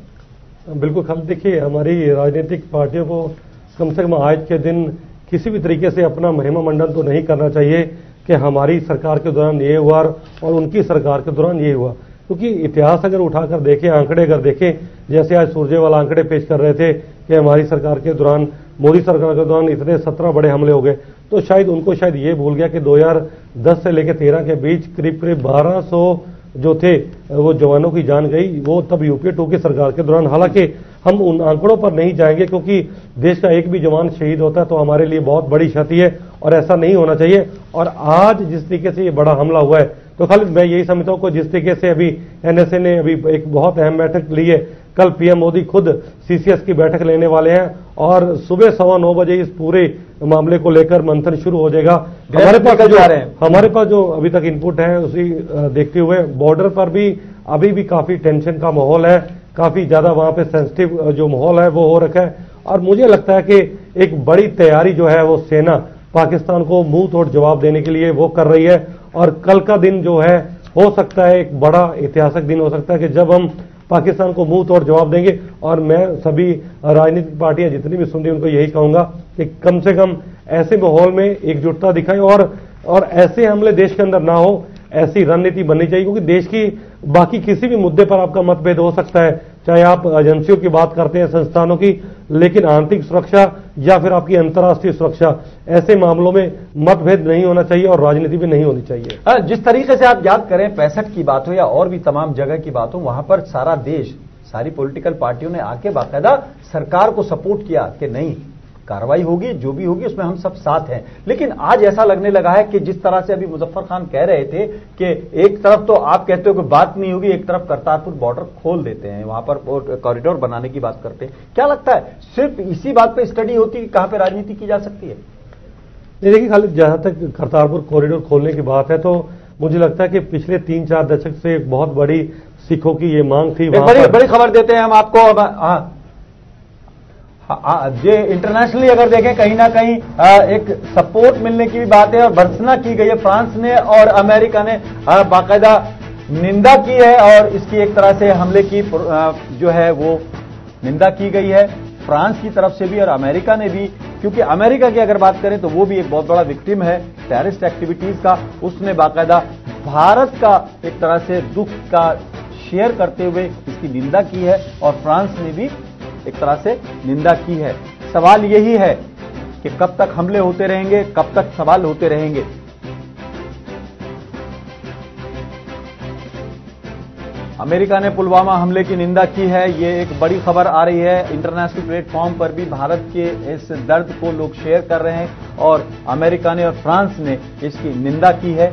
बिल्कुल। हम देखिए, हमारी राजनीतिक पार्टियों को कम से कम आज के दिन किसी भी तरीके से अपना महिमा मंडन तो नहीं करना चाहिए कि हमारी सरकार के दौरान ये हुआ और उनकी सरकार के दौरान ये हुआ। क्योंकि इतिहास अगर उठाकर देखें, आंकड़े अगर देखें, जैसे आज सुरजेवाला आंकड़े पेश कर रहे थे कि हमारी सरकार के दौरान, मोदी सरकार के दौरान इतने 17 बड़े हमले हो गए, तो शायद उनको शायद ये भूल गया कि 2010 से लेकर 13 के बीच करीब 1200 जो थे वो जवानों की जान गई, वो तब यूपीए 2 की सरकार के दौरान। हालांकि हम उन आंकड़ों पर नहीं जाएंगे क्योंकि देश का एक भी जवान शहीद होता है तो हमारे लिए बहुत बड़ी क्षति है और ऐसा नहीं होना चाहिए। और आज जिस तरीके से ये बड़ा हमला हुआ है तो खाली मैं यही समझता हूं कि जिस तरीके से अभी एनएसए ने अभी एक बहुत अहम बैठक ली है कल पीएम मोदी खुद सीसीएस की बैठक लेने वाले हैं और सुबह 9:15 बजे इस पूरे मामले को लेकर मंथन शुरू हो जाएगा। हमारे पास जो अभी तक इनपुट है उसी देखते हुए बॉर्डर पर भी अभी भी काफी टेंशन का माहौल है, काफी ज्यादा वहां पे सेंसिटिव जो माहौल है वो हो रखा है और मुझे लगता है कि एक बड़ी तैयारी जो है वो सेना पाकिस्तान को मुंह तोड़ जवाब देने के लिए वो कर रही है और कल का दिन जो है हो सकता है एक बड़ा ऐतिहासिक दिन हो सकता है कि जब हम पाकिस्तान को मुंह तोड़ जवाब देंगे। और मैं सभी राजनीतिक पार्टियां जितनी भी सुन रही उनको यही कहूंगा कि कम से कम ऐसे माहौल में एकजुटता दिखाएं और ऐसे हमले देश के अंदर ना हो, ऐसी रणनीति बननी चाहिए क्योंकि देश की बाकी किसी भी मुद्दे पर आपका मतभेद हो सकता है, चाहे आप एजेंसियों की बात करते हैं, संस्थानों की, लेकिन आंतरिक सुरक्षा या फिर आपकी अंतर्राष्ट्रीय सुरक्षा, ऐसे मामलों में मतभेद नहीं होना चाहिए और राजनीति भी नहीं होनी चाहिए। जिस तरीके से आप याद करें 65 की बात हो या और भी तमाम जगह की बात हो, वहां पर सारा देश, सारी पॉलिटिकल पार्टियों ने आके बाकायदा सरकार को सपोर्ट किया कि नहीं कार्रवाई होगी, जो भी होगी उसमें हम सब साथ हैं। लेकिन आज ऐसा लगने लगा है कि जिस तरह से अभी मुजफ्फर खान कह रहे थे कि एक तरफ तो आप कहते हो कि बात नहीं होगी, एक तरफ करतारपुर बॉर्डर खोल देते हैं, वहां पर कॉरिडोर बनाने की बात करते हैं, क्या लगता है सिर्फ इसी बात पे स्टडी होती है कि कहां पे राजनीति की जा सकती है? देखिए खाली जहां तक करतारपुर कॉरिडोर खोलने की बात है तो मुझे लगता है कि पिछले 3-4 दशक से एक बहुत बड़ी सिखों की ये मांग थी। बड़ी खबर देते हैं हम आपको। ये इंटरनेशनली अगर देखें कहीं ना कहीं एक सपोर्ट मिलने की भी बात है और भर्त्सना की गई है। फ्रांस ने और अमेरिका ने बाकायदा निंदा की है और इसकी एक तरह से हमले की जो है वो निंदा की गई है फ्रांस की तरफ से भी और अमेरिका ने भी, क्योंकि अमेरिका की अगर बात करें तो वो भी एक बहुत बड़ा विक्टिम है टेररिस्ट एक्टिविटीज का। उसने बाकायदा भारत का एक तरह से दुख का शेयर करते हुए इसकी निंदा की है और फ्रांस ने भी एक तरह से निंदा की है। सवाल यही है कि कब तक हमले होते रहेंगे, कब तक सवाल होते रहेंगे। अमेरिका ने पुलवामा हमले की निंदा की है, ये एक बड़ी खबर आ रही है। इंटरनेशनल प्लेटफॉर्म पर भी भारत के इस दर्द को लोग शेयर कर रहे हैं और अमेरिका ने और फ्रांस ने इसकी निंदा की है,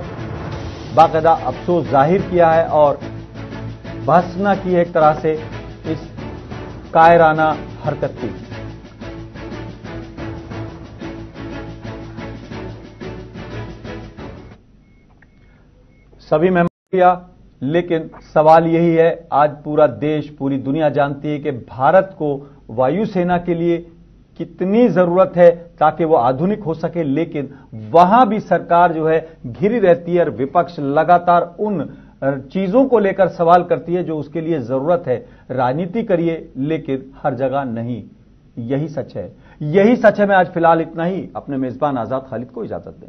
बाकायदा अफसोस जाहिर किया है और भर्त्सना की है एक तरह से इस कायराना हरकत की। सभी मेहमान किया, लेकिन सवाल यही है, आज पूरा देश, पूरी दुनिया जानती है कि भारत को वायुसेना के लिए कितनी जरूरत है ताकि वो आधुनिक हो सके, लेकिन वहां भी सरकार जो है घिरी रहती है और विपक्ष लगातार उन चीजों को लेकर सवाल करती है जो उसके लिए जरूरत है। राजनीति करिए लेकिन हर जगह नहीं, यही सच है। यही सच है। मैं आज फिलहाल इतना ही, अपने मेजबान आजाद खालिद को इजाजत दें।